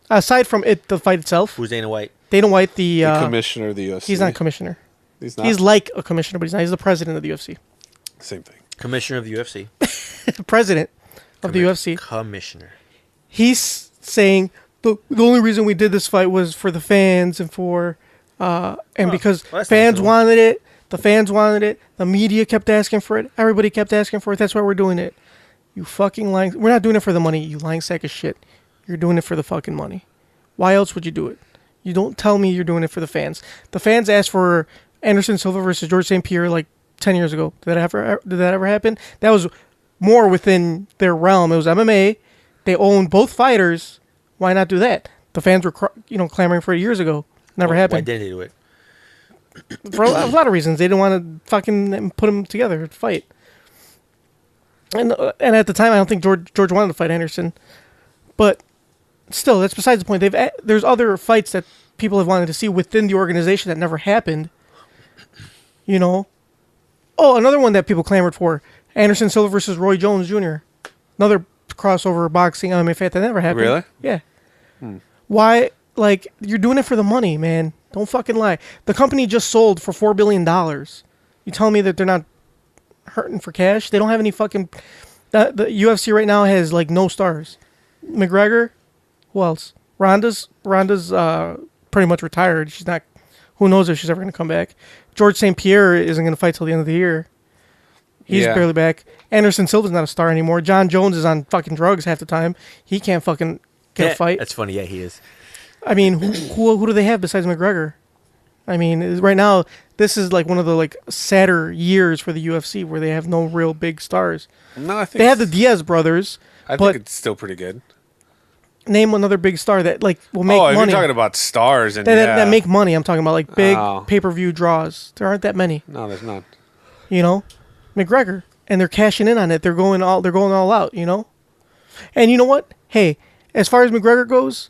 Aside from the fight itself, Who's Dana White? Dana White, the Commissioner of the UFC. he's not commissioner. He's not. He's like a commissioner, but he's not. He's the president of the UFC. Same thing. Commissioner of the UFC. President of the UFC. Commissioner. He's saying the only reason we did this fight was for the fans and for because well, that's fans not true. wanted it. The fans wanted it. The media kept asking for it. Everybody kept asking for it. That's why we're doing it. You fucking lying. We're not doing it for the money. You lying sack of shit. You're doing it for the fucking money. Why else would you do it? You don't tell me you're doing it for the fans. The fans asked for Anderson Silva versus George St. Pierre like 10 years ago. Did that ever happen? That was more within their realm. It was MMA. They own both fighters. Why not do that? The fans were clamoring for it years ago. Never Why happened. didn't they do it? For a lot of reasons. They didn't want to fucking put them together to fight. And at the time, I don't think George wanted to fight Anderson. But still, that's besides the point. There's other fights that people have wanted to see within the organization that never happened. You know? Oh, another one that people clamored for. Anderson Silva versus Roy Jones Jr. Another crossover boxing MMA fight that never happened. Really? Yeah. Why? Like, you're doing it for the money, man. Don't fucking lie. The company just sold for $4 billion. You telling me that they're not hurting for cash? They don't have any fucking... The UFC right now has, like, no stars. McGregor? Who else? Ronda's pretty much retired. She's not... Who knows if she's ever going to come back. George St. Pierre isn't going to fight till the end of the year. He's barely back. Anderson Silva's not a star anymore. John Jones is on fucking drugs half the time. He can't fucking get a fight. That's funny. Yeah, he is. I mean, who do they have besides McGregor? I mean, right now, this is like one of the like sadder years for the UFC where they have no real big stars. No, I think They have the Diaz brothers. I but think it's still pretty good. name another big star that like will make If money. you're talking about stars and that make money. I'm talking about like big Oh. pay-per-view draws. There aren't that many. No, there's not. You know, McGregor, and they're cashing in on it. They're going all out. You know, and you know what? Hey, as far as McGregor goes,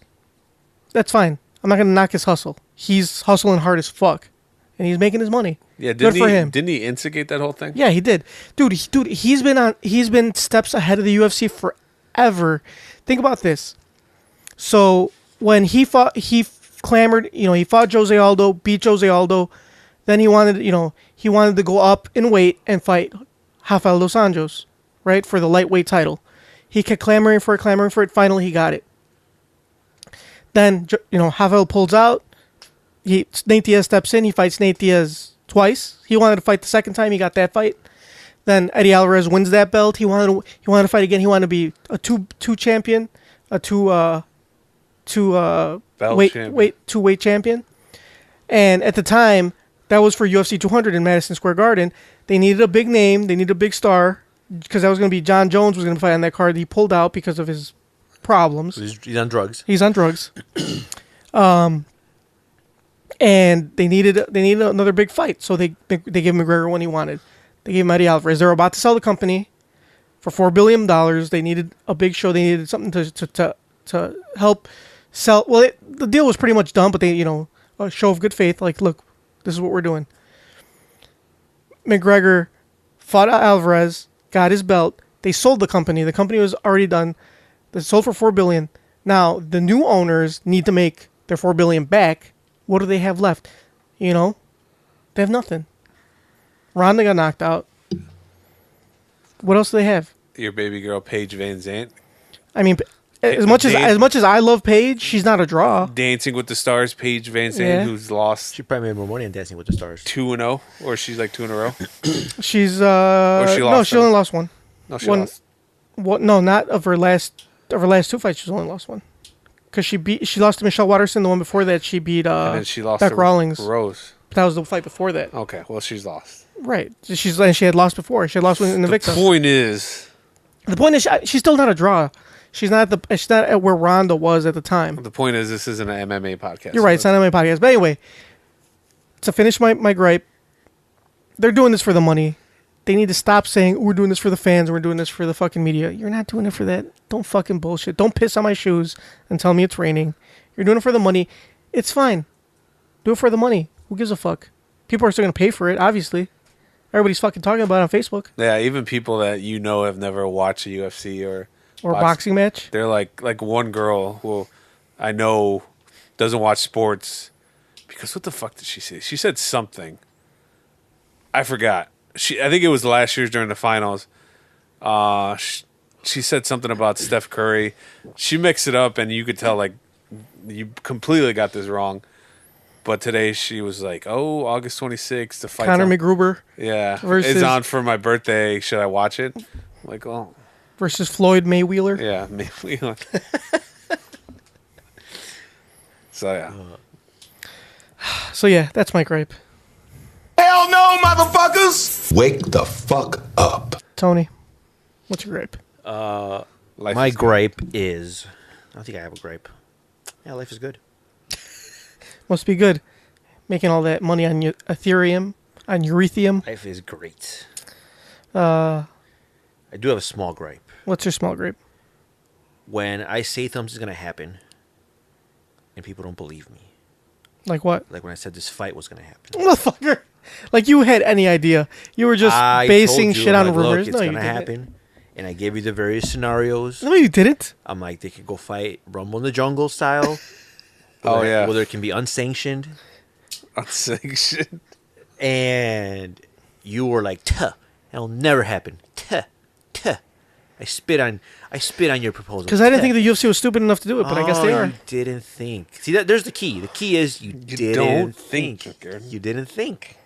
that's fine. I'm not gonna knock his hustle. He's hustling hard as fuck, and he's making his money. Yeah, good for him. Didn't he instigate that whole thing? Yeah, he did, dude. He's been steps ahead of the UFC forever. Think about this. So when he clamored. He fought Jose Aldo, beat Jose Aldo. Then he wanted to go up in weight and fight Rafael dos Anjos, right, for the lightweight title. He kept clamoring for it. Finally, he got it. Then, Rafael pulls out. Nate Diaz steps in. He fights Nate Diaz twice. He wanted to fight the second time. He got that fight. Then Eddie Alvarez wins that belt. He wanted to fight again. He wanted to be a two champion, two weight champion. And at the time, that was for UFC 200 in Madison Square Garden. They needed a big name. They needed a big star because that was going to be John Jones was going to fight on that card. He pulled out because of his problems. He's on drugs. He's on drugs. And they needed another big fight, so they gave McGregor one he wanted. They gave him Eddie Alvarez. They were about to sell the company for $4 billion. They needed a big show. They needed something to help sell. Well, the deal was pretty much done, but they, a show of good faith. Like, look, this is what we're doing. McGregor fought Alvarez, got his belt. They sold the company. The company was already done. They sold for $4 billion. Now the new owners need to make their $4 billion back. What do they have left? They have nothing. Ronda got knocked out. What else do they have? Your baby girl Paige Van Zandt. I mean, as much as I love Paige, she's not a draw. Dancing with the Stars, Paige Van Zandt, who's lost She probably made more money on Dancing with the Stars. 2-0, or she's like 2 in a row. She's she only lost one. No, she lost. What? No, not of her last two fights. She's only lost one. Because she lost to Michelle Watterson. The one before that, she beat And then she lost Beck to Rawlings. Rose. But that was the fight before that. Okay, well, she's lost. Right. So she had lost before. She had lost in the Invicta. The point is, she's still not a draw. She's not at where Ronda was at the time. the point is, this isn't an MMA podcast. You're right. It's not on my podcast. But anyway, to finish my gripe, they're doing this for the money. They need to stop saying, we're doing this for the fans, we're doing this for the fucking media. You're not doing it for that. Don't fucking bullshit. Don't piss on my shoes and tell me it's raining. You're doing it for the money. It's fine. Do it for the money. Who gives a fuck? People are still going to pay for it, obviously. Everybody's fucking talking about it on Facebook. Yeah, even people that you know have never watched a UFC or a boxing match. They're like one girl who I know doesn't watch sports because what the fuck did she say? She said something. I forgot. I think it was last year's during the finals. She said something about Steph Curry. She mixed it up, and you could tell like you completely got this wrong. But today she was like, "Oh, August 26th, the fight." Conor McGregor. Yeah, versus, it's on for my birthday. Should I watch it? I'm like, oh. Versus Floyd Mayweather. Yeah, Mayweather. So yeah. So yeah, that's my gripe. Hell no, motherfuckers! Wake the fuck up. Tony, what's your gripe? My gripe is... I don't think I have a gripe. Yeah, life is good. Must be good. Making all that money on Ethereum, on Eurethium. Life is great. I do have a small gripe. What's your small gripe? When I say something's going to happen and people don't believe me. Like what? Like when I said this fight was going to happen. Motherfucker. Like you had any idea. You were just basing shit on rumors. Look, it's going to happen. And I gave you the various scenarios. No, you didn't. I'm like, they could go fight Rumble in the Jungle style. Whether it can be unsanctioned. Unsanctioned. And you were like, tuh, that'll never happen. Tuh, tuh. I spit on your proposal. Because I didn't think the UFC was stupid enough to do it, but I guess they are. You didn't think. See, there's the key. The key is you didn't think. You didn't think.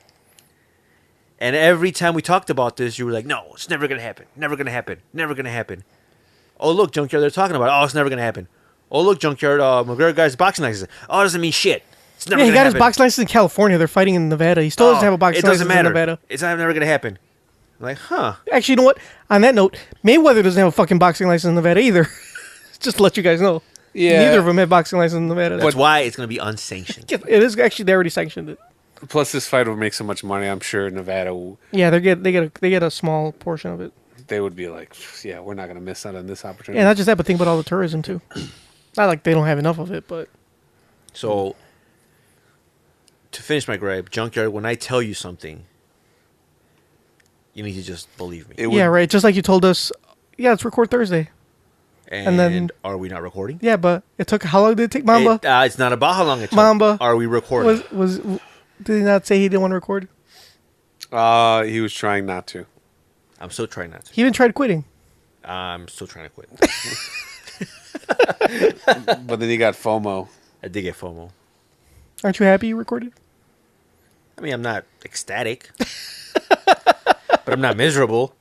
And every time we talked about this, you were like, no, it's never going to happen. Never going to happen. Never going to happen. Oh, look, Junkyard, they're talking about it. Oh, it's never going to happen. Oh, look, Junkyard, McGregor guy's boxing license. Oh, it doesn't mean shit. It's never he going to happen. got his boxing license in California. They're fighting in Nevada. He still doesn't have a boxing license in Nevada. It's never going to happen. I'm like, huh. Actually, you know what? On that note, Mayweather doesn't have a fucking boxing license in Nevada either. Just to let you guys know. Yeah. Neither of them have boxing license in Nevada. That's why it's going to be unsanctioned. It is actually, they already sanctioned it. Plus, this fight would make so much money. I'm sure Nevada will... Yeah, they get a small portion of it. They would be like, yeah, we're not going to miss out on this opportunity. Yeah, not just that, but think about all the tourism, too. Not like they don't have enough of it, but... So, to finish my gripe, Junkyard, when I tell you something, you need to just believe me. Yeah, right. Just like you told us, yeah, let's record Thursday. And then... Are we not recording? Yeah, but it took... How long did it take, Mamba? It's not about how long it took. Mamba. Are we recording? Did he not say he didn't want to record? He was trying not to. I'm still trying not to. He even tried quitting. I'm still trying to quit. But then he got FOMO. I did get FOMO. Aren't you happy you recorded? I mean, I'm not ecstatic. But I'm not miserable.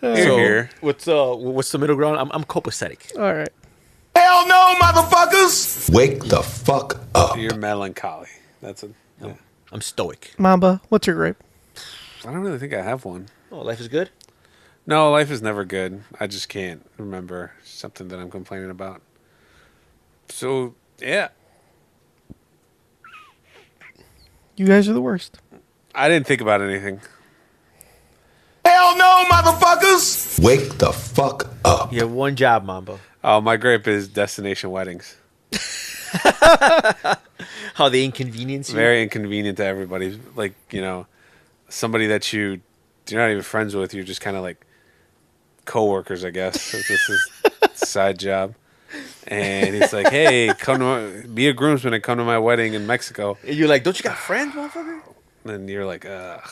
Here. What's the middle ground? I'm copacetic. All right. Hell no, motherfuckers! Wake the fuck up. You're melancholy. That's it. Yeah. I'm stoic. Mamba, what's your gripe? I don't really think I have one. Oh, life is good? No, life is never good. I just can't remember something that I'm complaining about. So, yeah. You guys are the worst. I didn't think about anything. Hell no, motherfuckers! Wake the fuck up. You have one job, Mamba. Oh, my gripe is destination weddings. How they inconvenience you? Very inconvenient to everybody. Like, somebody that you're not even friends with. You're just kind of like coworkers, I guess. So this is a side job. And he's like, hey, be a groomsman and come to my wedding in Mexico. And you're like, don't you got friends, motherfucker? And you're like, ugh.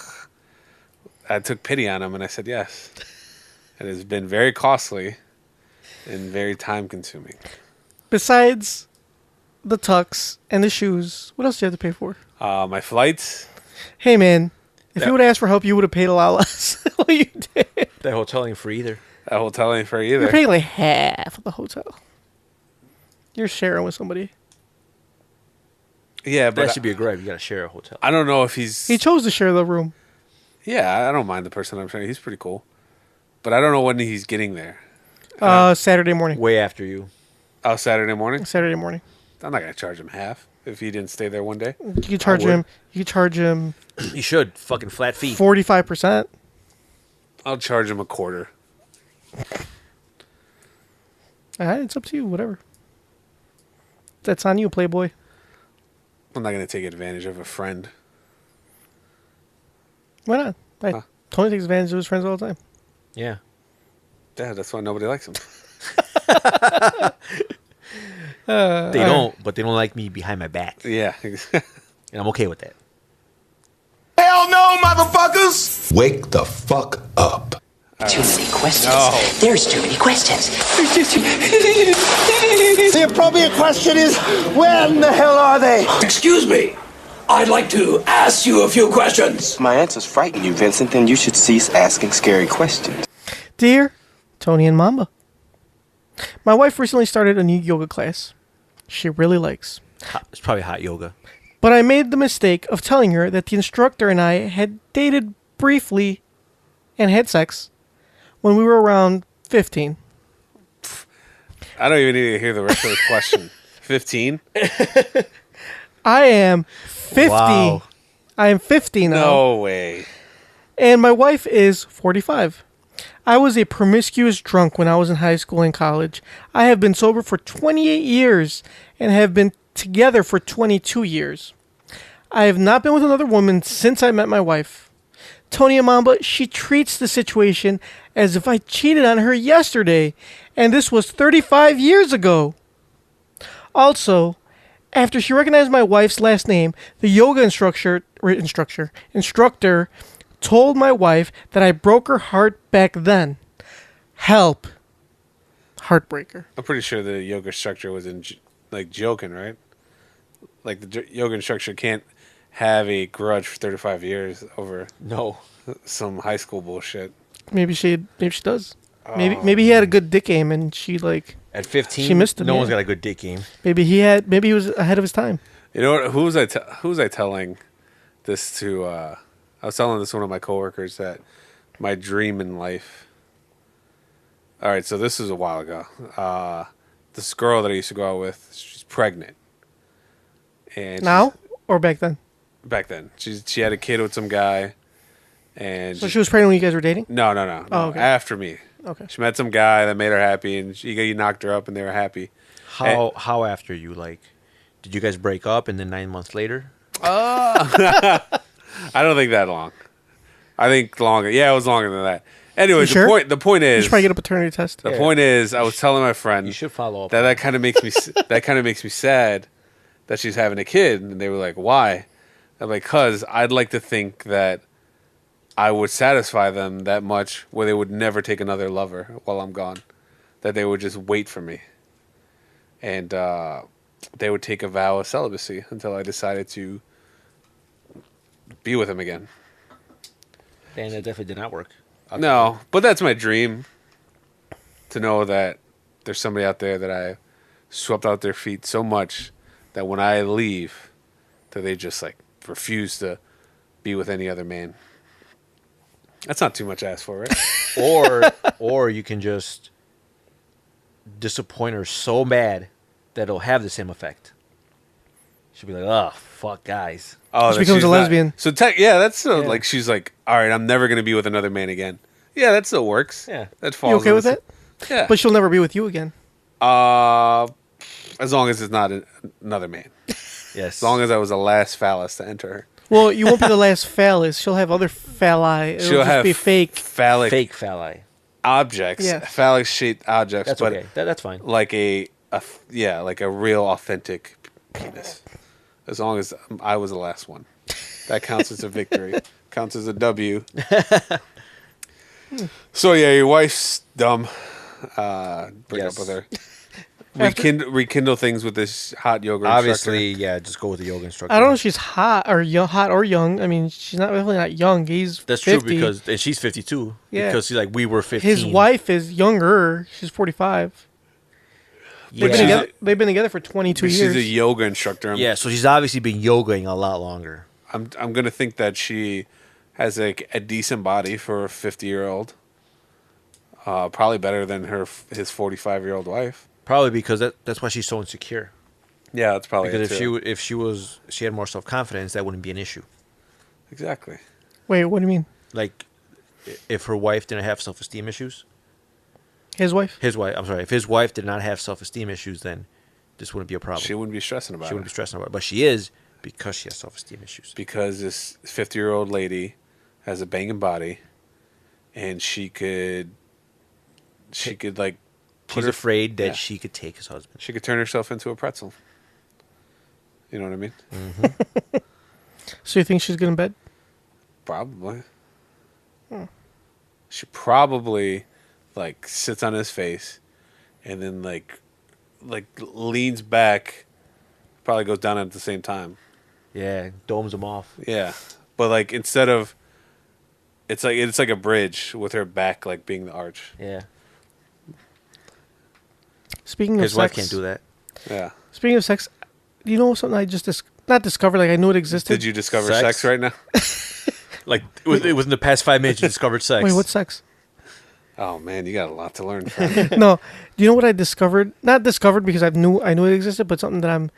I took pity on him and I said yes. And it's been very costly and very time consuming. Besides the tux and the shoes, what else do you have to pay for? My flights. Hey, man, if you would ask for help, you would have paid a lot less than what you did. That hotel ain't free either. That hotel ain't free either. You're paying like half of the hotel. You're sharing with somebody. Yeah, but That should be a gripe. You got to share a hotel. I don't know if he's. He chose to share the room. Yeah, I don't mind the person I'm sharing. He's pretty cool, but I don't know when he's getting there. Saturday morning. Way after you. Oh, Saturday morning. Saturday morning. I'm not gonna charge him half if he didn't stay there one day. You can charge him. You can charge him You should. Fucking flat fee. 45%. I'll charge him a quarter. It's up to you. Whatever. That's on you, Playboy. I'm not gonna take advantage of a friend. Why not? Hey, Huh? Tony takes advantage of his friends all the time. Yeah. Yeah, that's why nobody likes him. They don't, but they don't like me behind my back. Yeah. And I'm okay with that. Hell no, motherfuckers! Wake the fuck up. Too many questions. No. There's too many questions. The appropriate question is, when the hell are they? Excuse me. I'd like to ask you a few questions. My answers frighten you, Vincent, then you should cease asking scary questions. Dear Tony and Mamba, my wife recently started a new yoga class she really likes. It's probably hot yoga. But I made the mistake of telling her that the instructor and I had dated briefly and had sex when we were around 15. I don't even need to hear the rest of this question. 15? I am 50. Wow. I am 50 now. No way. And my wife is 45. I was a promiscuous drunk when I was in high school and college. I have been sober for 28 years and have been together for 22 years. I have not been with another woman since I met my wife. Tony Amamba, she treats the situation as if I cheated on her yesterday, and this was 35 years ago. Also, after she recognized my wife's last name, the yoga instructor told my wife that I broke her heart back then. Help. Heartbreaker. I'm pretty sure the yoga instructor was joking, right? Like the yoga instructor can't have a grudge for 35 years over No. some high school bullshit. Maybe she does. Maybe he had a good dick game and she At 15, She missed him, no yeah. one's got a good dick game. maybe he was ahead of his time. You know what? Who was I telling this to? I was telling this to one of my coworkers that my dream in life. All right, so this was a while ago. This girl that I used to go out with, she's pregnant. And Now or back then? back then, she had a kid with some guy, and So she was pregnant when you guys were dating? no, Oh, okay. after me. Okay. She met some guy that made her happy, and he knocked her up, and they were happy. How after you, did you guys break up and then 9 months later? I don't think that long. I think longer. Yeah, it was longer than that. Anyways, You sure? the point You is should probably get a paternity test. the point is I was telling my friend You should follow up. that kind of makes me sad that she's having a kid, and they were like, "Why?" I'm like, "Cause I'd like to think that I would satisfy them that much where they would never take another lover while I'm gone, that they would just wait for me, and they would take a vow of celibacy until I decided to be with him again." And it definitely did not work. No, but that's my dream, to know that there's somebody out there that I swept out their feet so much that when I leave, that they just refuse to be with any other man. That's not too much to ask for, right? Or you can just disappoint her so bad that it'll have the same effect. She'll be like, "Oh, fuck, guys." Oh, She that becomes she's a not- lesbian. So that's still Yeah. she's like, all right, I'm never gonna be with another man again. Yeah, that still works. Yeah. That falls. You okay in with the- that? Yeah. But she'll never be with you again. As long as it's not another man. Yes. As long as I was the last phallus to enter her. Well, you won't be the last phallus. She'll have other phalli. It'll She'll just have be fake. phallic fake phalli. objects, Yeah. phallic shaped objects, That's but okay. That's fine. like a real authentic penis. As long as I was the last one, that counts as a victory. Counts as a W. So yeah, your wife's dumb. Break Yes. up with her. Rekindle things with this hot yoga Obviously, instructor. yeah, just go with the yoga instructor. I don't know if she's hot or young. I mean, she's definitely not young. He's That's 50. true and she's 52. Yeah. Because she's we were 15. His wife is younger. She's 45. Yeah. They've been together for 22 She's years. a yoga instructor. Yeah, so she's obviously been yogaing a lot longer. I'm gonna think that she has like a decent body for a 50-year-old. Probably better than his 45-year-old wife. Probably because that's why she's so insecure. Yeah, that's probably Because it if she had more self confidence, that wouldn't be an issue. exactly. Wait, what do you mean? Like, if her wife didn't have self esteem issues, His wife? if his wife did not have self esteem issues, then this wouldn't be a problem. She wouldn't be stressing about She it. wouldn't be stressing about it, but she is because she has self esteem issues. Because this 50-year-old lady has a banging body, and she could like She's afraid that yeah. she could take his husband. she could turn herself into a pretzel. You know what I mean? So you think she's good in bed? Probably. She probably like sits on his face, and then like leans back. Probably goes down at the same time. Yeah, domes him off. Yeah, but like instead of, it's like a bridge with her back like being the arch. Yeah, Speaking of his sex, wife can't do that. Yeah. Speaking of sex, you know something I just not discovered, like I knew it existed. Did you discover Sex? sex right now? Like within the past 5 minutes, you discovered sex. Wait, what's sex? Oh man, you got a lot to learn. From. No, do you know what I discovered? Not discovered because I knew it existed, but something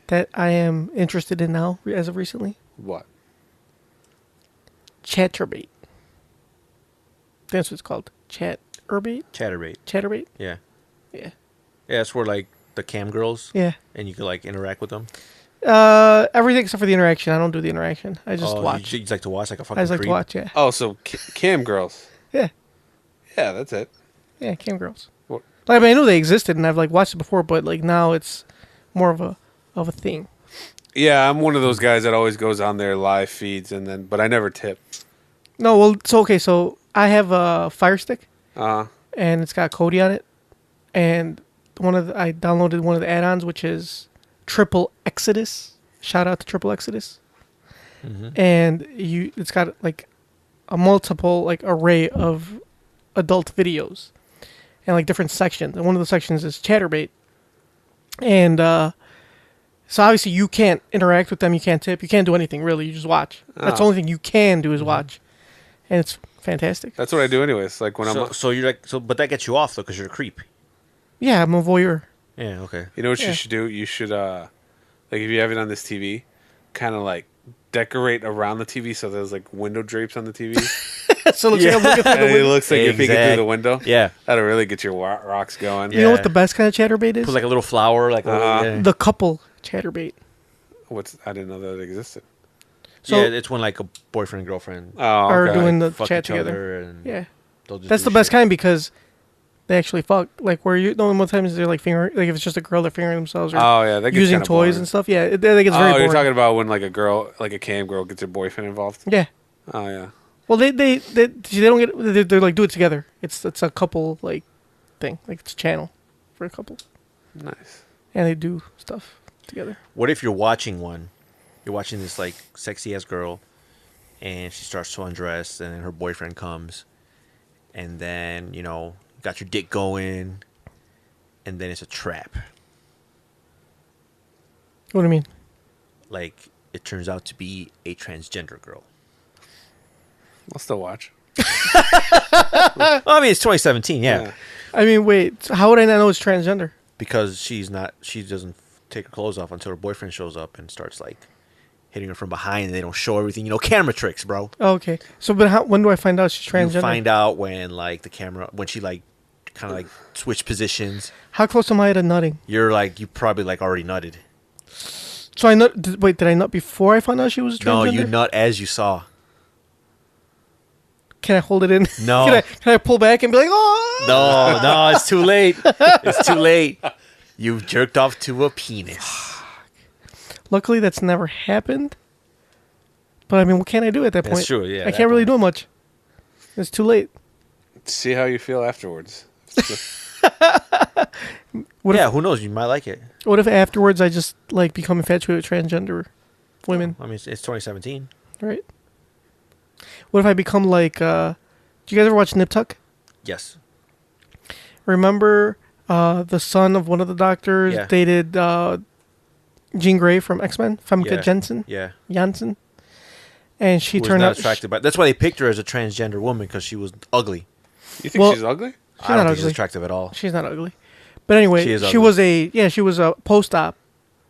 that I am interested in now as of recently. What? Chatterbait. That's what it's called. Chatterbait. Chatterbait. Chatterbait. Yeah, Yeah. yeah. It's where like the cam girls. Yeah. And you can like interact with them. Everything except for the interaction. I don't do the interaction. I just Oh, watch. You just like to watch like a fucking I just like creep? to watch. Yeah. Oh, so cam girls. Yeah. Yeah, that's it. Yeah. Cam girls. What? Like, I mean, I knew they existed and I've like watched it before, but like now it's more of a thing. Yeah, I'm one of those guys that always goes on their live feeds but I never tip. No, well, so okay, so I have a Fire Stick Uh and it's got Kodi on it, and I downloaded one of the add-ons, which is Triple Exodus. Shout out to Triple Exodus. And it's got like a multiple like array of adult videos and like different sections. And one of the sections is Chatterbait. And so obviously you can't interact with them, you can't tip, you can't do anything really. You just watch. That's the only thing you can do is watch, and it's fantastic. that's what I do anyways. Like when So you're like but that gets you off though because you're a creep. Yeah, I'm a voyeur. Yeah. Okay. you know what Yeah. you should do? You should like if you have it on this TV, kind of like decorate around the TV so there's like window drapes on the TV, So it looks like I'm looking through the and it window. looks like you're peeking through Exact- the window. Yeah. That'll really get your rocks going. You know what Yeah. the best kind of Chatterbait is? Put like a little flower, like Uh-huh. The couple Chatterbait. I didn't know that existed. So yeah, it's when like a boyfriend and girlfriend Oh, are okay. doing the fuck chat each other together. and Yeah, they'll just that's do the best shit. kind because they actually fuck. Like where the only one times they're like fingering, like if it's just a girl, they're fingering themselves or Oh yeah, that gets using kinda toys boring. and stuff. Yeah, that gets very Oh, boring. you're talking about when like a girl, like a cam girl, gets her boyfriend involved. Yeah. Oh yeah. Well, they don't get they're like do it together. It's a couple like thing, like it's a channel for a couple, Nice. and they do stuff together. What if you're watching one? You're watching this like sexy ass girl, and she starts to undress, and then her boyfriend comes, and then you got your dick going, and then it's a trap. What do you mean? Like it turns out to be a transgender girl. I'll still watch. Well, I mean, it's 2017, yeah, I mean, wait. How would I not know it's transgender? because she doesn't take her clothes off until her boyfriend shows up and starts like hitting her from behind, and they don't show everything. Camera tricks, bro. Oh, okay. So, but when do I find out she's transgender? You find out when like the camera when she like kind of like switch positions. How close am I to nutting? You probably like already nutted. So I nut. Did I nut before I found out she was transgender? No, you nut as you saw. Can I hold it in? No. Can I pull back and be like, oh? No, it's too late. It's too late. You've jerked off to a penis. Luckily, that's never happened. But I mean, what can I do at that That's point? true, yeah, I at can't really that do much. It's too late. See how you feel afterwards. What Yeah, if, who knows? You might like it. what if afterwards I just like become infatuated with transgender women? I mean, it's 2017. Right. What if I become like? Do you guys ever watch Nip Tuck? Yes. Remember The son of one of the doctors Yeah. dated Jean Grey from X-Men, Famke Yeah. Janssen. Yeah. Janssen. And she Who was turned not out... attracted by. That's why they picked her as a transgender woman, because she was ugly. You think Well- she's ugly? She's I don't not think she's ugly. attractive at all. She's not ugly. But anyway, She is she ugly. was a post-op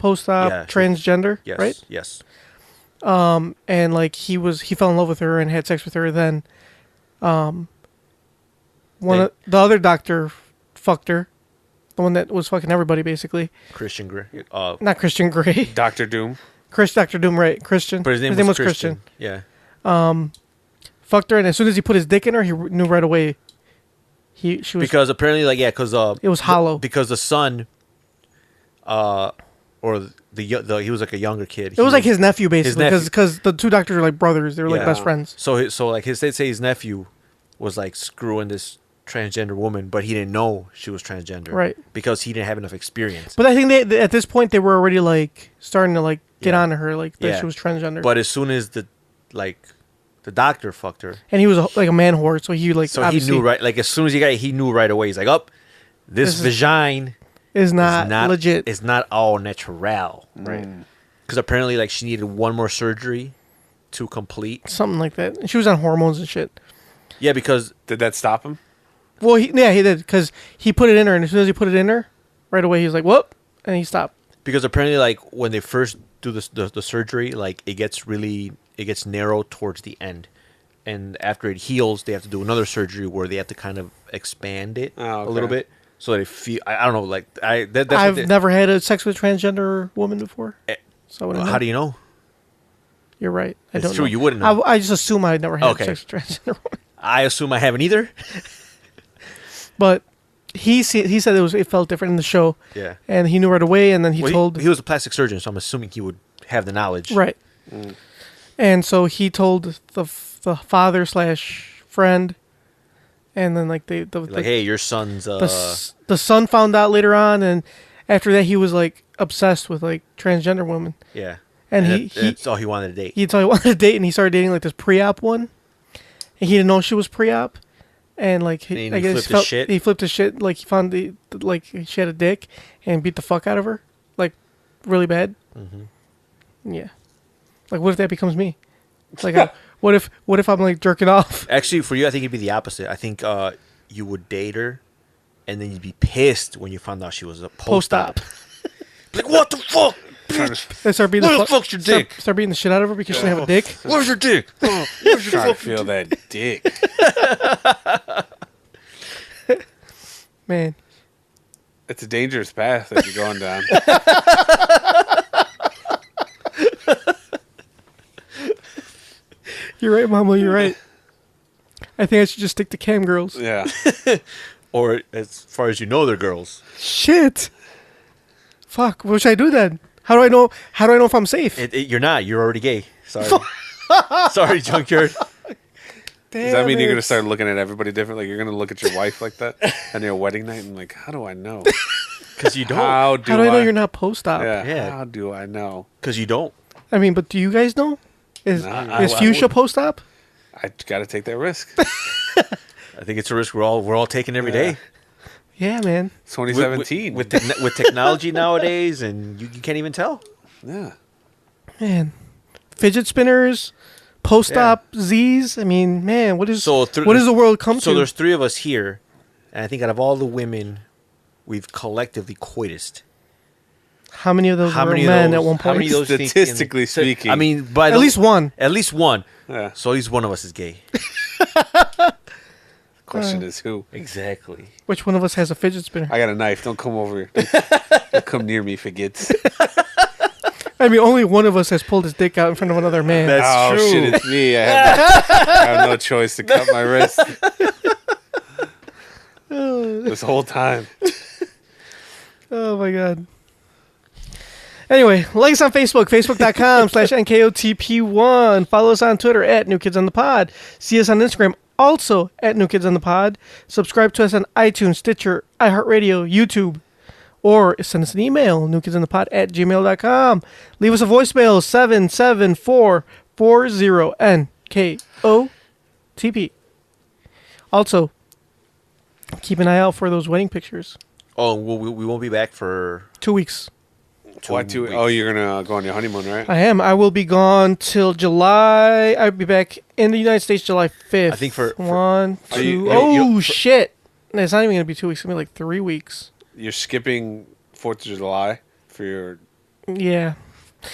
Yeah, she- transgender, Yes. right? Yes. And like he fell in love with her and had sex with her. Then, the other doctor fucked her, the one that was fucking everybody basically. Christian Grey. Not Christian Grey, Dr. Doom. Dr. Doom, right? Christian. But his name was Christian. Yeah. Fucked her, and as soon as he put his dick in her, he knew right away. She was Because apparently, like, because it was hollow. because the son, or he was like a younger kid. It was like his nephew basically, nephew. because the two doctors are like brothers. They were like Yeah. best friends. So like they'd say his nephew was like screwing this transgender woman, but he didn't know she was transgender, Right. Because he didn't have enough experience. But I think they at this point they were already like starting to like get Yeah. on to her, like that Yeah. she was transgender. But as soon as the doctor fucked her, and he was like a man whore, so he like so he obviously knew right. Like as soon as he knew right away. He's like, "Up, this This is vagina is is not legit. It's not all natural, Right. Because apparently, like, she needed one more surgery to complete. Something like that. And she was on hormones and shit. Yeah, because Did that stop him? Well, he did because he put it in her, and as soon as he put it in her, right away he was like, "Whoop," and he stopped. apparently, like, when they first do the surgery, like, it gets narrow towards the end, and after it heals, they have to do another surgery where they have to kind of expand it Oh, okay. a little bit so that it feel. I don't know, like that's I've never had a sex with a transgender woman before, so I wouldn't know. How do you know? You're right. I It's don't true, know. you wouldn't know. I just assume I'd never had Okay. sex with a transgender woman. I assume I haven't either. But he said it felt different in the show. Yeah. And he knew right away, and then he Well, told he was a plastic surgeon, so I'm assuming he would have the knowledge. right. And so he told the father / friend, and then like Like, hey, your son's the son found out later on, and after that he was like obsessed with like transgender women. yeah, And that's all he wanted to date. He told he wanted to date, and he started dating like this pre-op one, and he didn't know she was pre-op, and like And he I guess flipped his shit? He flipped his shit. Like he found like she had a dick and beat the fuck out of her, like really bad. Mm-hmm. Yeah, like what if that becomes me? Like what if I'm like jerking off? Actually, for you, I think it'd be the opposite. I think you would date her, and then you'd be pissed when you found out she was a Post-op. Like, what the fuck? And start beating Where the fu- fuck's your dick? Start beating the shit out of her because she didn't have a dick. Where's your dick? Trying to feel that dick. Man, It's a dangerous path that you're going down. you're right, Mama. You're right. I think I should just stick to cam girls. Yeah. Or as far as you know, they're girls. Shit. Fuck. What should I do then? How do I know? How do I know if I'm safe? You're not. You're already gay. Sorry. Sorry, junkyard. Does that mean you're going to start looking at everybody different? Like you're going to look at your wife like that on your wedding night and like, how do I know? Because you don't. How do How do I know you're not post-op? Yeah. Yeah. How do I know? Because you don't. I mean, but do you guys know? Is I Fuchsia would. post-op? I got to take that risk. I think it's a risk we're all taking every day. Yeah, man. 2017. With technology nowadays, and you can't even tell. yeah. Man. Fidget spinners, post-op Z's. I mean, man, what is So what does the world come So to? there's 3 of us here, and I think out of all the women we've collectively coitused. How many of those How were many of men those? at one How point? many of those think in- Statistically speaking. I mean, by At least one. At least one. Yeah. So at least one of us is gay. Question is who? Exactly. Which one of us has a fidget spinner? I got a knife. Don't come over. Don't come near me, forgets. I mean, only one of us has pulled his dick out in front of another man. That's Oh true. shit, it's me. I have no choice to cut my wrist. This whole time. Oh my god. Anyway, like us on Facebook, facebook.com/NKOTP1. Follow us on Twitter at New Kids on the Pod. See us on Instagram, also at New Kids on the Pod. Subscribe to us on iTunes, Stitcher, iHeartRadio, YouTube. Or send us an email, newkidsinthepod@gmail.com. Leave us a voicemail, 77440NKOTP. Also, keep an eye out for those wedding pictures. Oh, well, we won't be back for 2 weeks. Why 2 weeks? Oh, you're gonna go on your honeymoon, right? I am. I will be gone till July. I'll be back in the United States July 5th. I think for 1, Are 2. you- Shit! It's not even gonna be 2 weeks. It's gonna be like 3 weeks. You're skipping 4th of July for your. Yeah.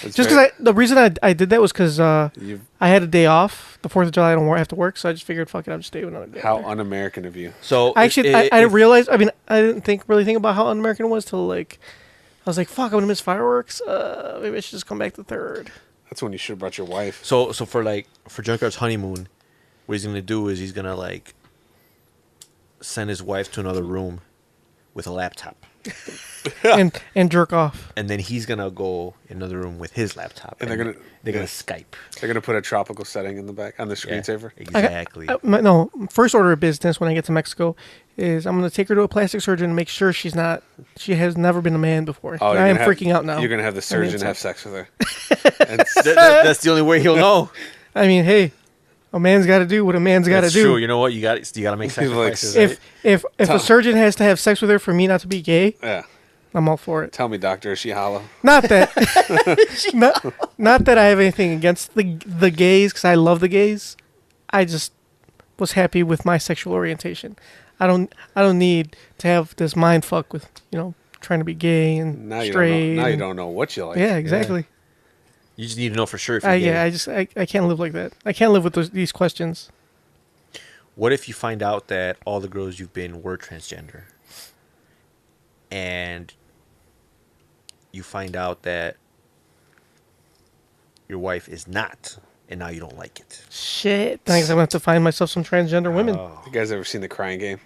that's Just very- because the reason I did that was because you- I had a day off. The 4th of July I don't have to work, so I just figured, fuck it, I'll just stay another day. How there. un-American of you. So I actually, I didn't realize. I mean, I didn't really think about how un-American it was till like, I was like, "Fuck, I'm gonna miss fireworks. Maybe I should just come back the 3rd." That's when you should have brought your wife. So for Junkyard's honeymoon, what he's gonna do is he's gonna like send his wife to another room with a laptop, and jerk off. and then he's gonna go in another room with his laptop, And they're gonna- they're gonna yeah. Skype. They're gonna put a tropical setting in the back on the Yeah, screensaver. exactly. No, first order of business when I get to Mexico is I'm gonna take her to a plastic surgeon and make sure she has never been a man before. Oh, I am freaking out now. You're gonna have the I mean, surgeon it's have like- sex with her. That's the only way he'll know. I mean, hey, a man's got to do what a man's got to That's do. true. You know what? You got to make sacrifices. right? If a surgeon has to have sex with her for me not to be gay, Yeah. I'm all for it. Tell me, doctor, is she hollow? Not that, not that I have anything against the gays, because I love the gays. I just was happy with my sexual orientation. I don't need to have this mind fuck with trying to be gay and Now you straight. don't know. Now you and- don't know what you like. Yeah, exactly. You just need to know for sure if you're gay. Yeah, I can't live like that. I can't live with these questions. What if you find out that all the girls you've been were transgender, and you find out that your wife is not, and now you don't like it? Shit. Thanks. I'm gonna have to find myself some transgender women. You guys ever seen The Crying Game?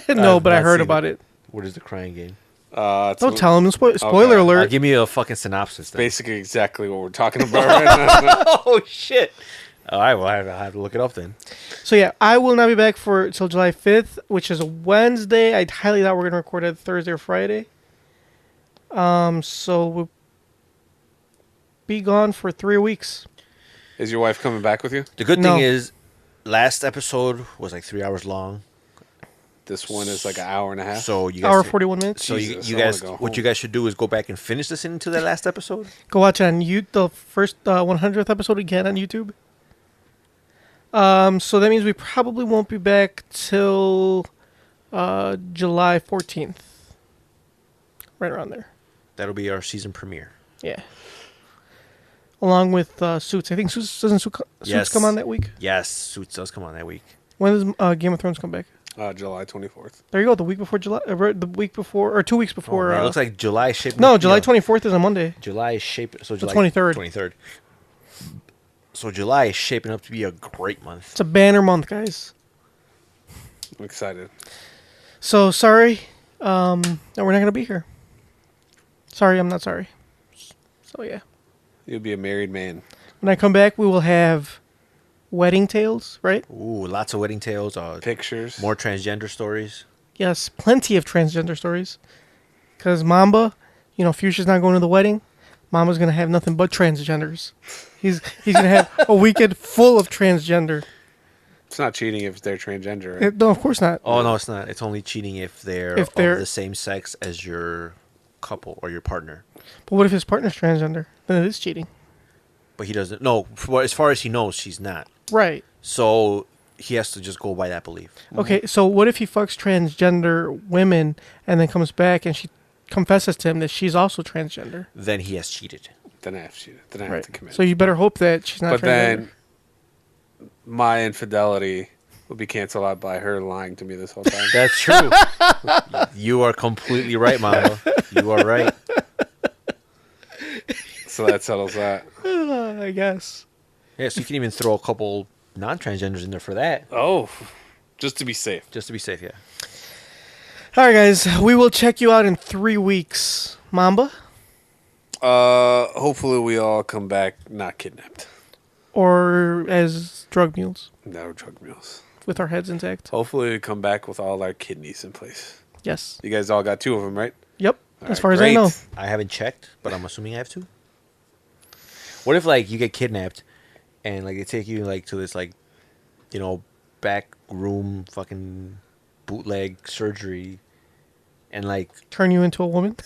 No, I've but I not heard seen about it. it. What is the crying game? Don't tell them. Spoiler alert. Give me a fucking synopsis. Then. Basically, exactly what we're talking about right now. Oh shit! All right, well I have to look it up then. So yeah, I will not be back till July 5th, which is a Wednesday. I highly doubt we're gonna record it Thursday or Friday. So we'll be gone for 3 weeks. Is your wife coming back with you? The good No. thing is, last episode was like 3 hours long. This one is like an hour and a half. So you guys Hour 41 minutes. So Jesus, you I wanna guys, go what home. you guys should do is go back and finish listening to that last episode. Go watch it on the first 100th episode again on YouTube. So that means we probably won't be back till July 14th. Right around there. That'll be our season premiere. Yeah. Along with Suits. I think Suits Yes. come on that week? Yes, Suits does come on that week. When does Game of Thrones come back? July 24th. There you go. The week before July. The week before, or 2 weeks before. Man, it looks like July is shaping. no, up- July yeah, 24th is a Monday. July is shaping. So July 23rd. 23rd. So July is shaping up to be a great month. It's a banner month, guys. I'm excited. So sorry, that we're not gonna be here. Sorry, I'm not sorry. So yeah, You'll be a married man. when I come back, we will have wedding tales, right? Ooh, lots of wedding tales. Pictures. More transgender stories. Yes, plenty of transgender stories. Cause Mamba, Fuchsia's not going to the wedding. Mama's gonna have nothing but transgenders. He's gonna have a weekend full of transgender. It's not cheating if they're transgender. Right? No, of course not. Oh no, it's not. It's only cheating if they're If they're- of the same sex as your couple or your partner. But what if his partner's transgender? Then it is cheating. But he doesn't. No, as far as he knows, she's not. Right. So he has to just go by that belief. Okay, so what if he fucks transgender women and then comes back and she confesses to him that she's also transgender? Then he has cheated. Then I have to. Then I have to commit. So you better hope that she's not but transgender. then my infidelity will be canceled out by her lying to me this whole time. That's true. You are completely right, Mama. You are right. So that settles that. I guess. Yeah, so you can even throw a couple non-transgenders in there for that, Oh, just to be safe. just to be safe. Yeah. All right, guys. We will check you out in 3 weeks. Mamba? Hopefully we all come back not kidnapped. Or as drug mules No drug mules. with our heads intact? Hopefully we come back with all our kidneys in place. Yes. You guys all got 2 of them, right? Yep. All as right, far as I great. know. I haven't checked, but I'm assuming I have to. What if like you get kidnapped and like they take you like to this like, back room fucking bootleg surgery, and like Turn you into a woman.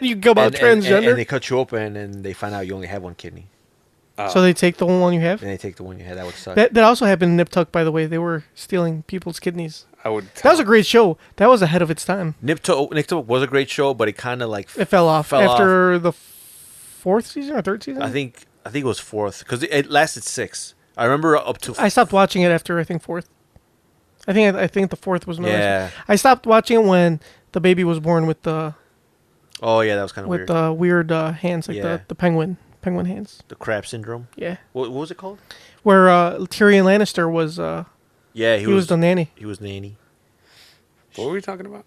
You come out transgender. and they cut you open and they find out you only have one kidney. So they take the one you have. Then they take the one you had. That would suck. That also happened in Nip Tuck, by the way. They were stealing people's kidneys. I would. That was a great show. That was ahead of its time. Nip Tuck was a great show, but it kind of like It fell off after the fourth season or third season. I think it was fourth because it lasted 6. I remember up to. I stopped watching it after I think fourth. I think the fourth was. Yeah. I stopped watching it when the baby was born with the. Oh yeah, that was kind of with weird. the weird hands, like the penguin hands. The crab syndrome. Yeah. What was it called? Where Tyrion Lannister was. Yeah, he was the nanny. He was nanny. What were we talking about?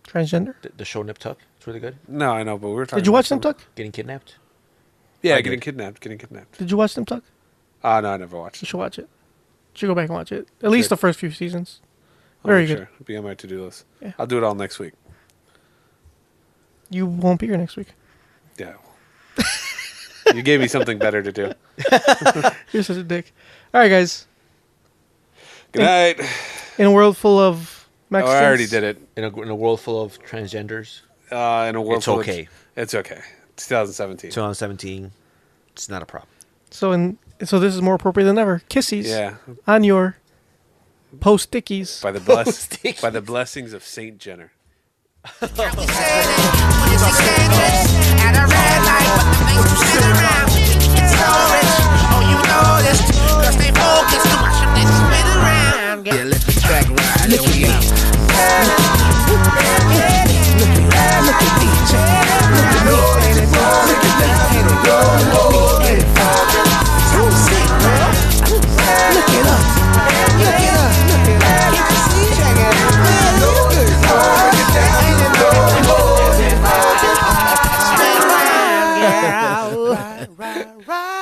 Transgender. The show Nip Tuck. It's really good. No, I know, but we were talking. Did you watch Nip Tuck? Getting kidnapped. Yeah, I getting did. kidnapped. Did you watch Nip Tuck? No, I never watched You it. should watch it. You should go back and watch it. At least the first few seasons. Very good. Sure. It'll be on my to-do list. Yeah. I'll do it all next week. You won't be here next week. Yeah. You gave me something better to do. You're such a dick. All right, guys. Good night. In a world full of Mexicans. I already did it. In a world full of transgenders. In a world It's full okay. It's okay. 2017. 2017. It's not a problem. So this is more appropriate than ever. Kissies. Yeah. On your post dickies. By the blessings of Saint Jenner. Yeah, let the track ride. Look at me. Look at DJ. Look at me. Look at that. Look it up. Look it up. Look it up. Can't you see? Check it out. Look it down. Spin around, girl. Right.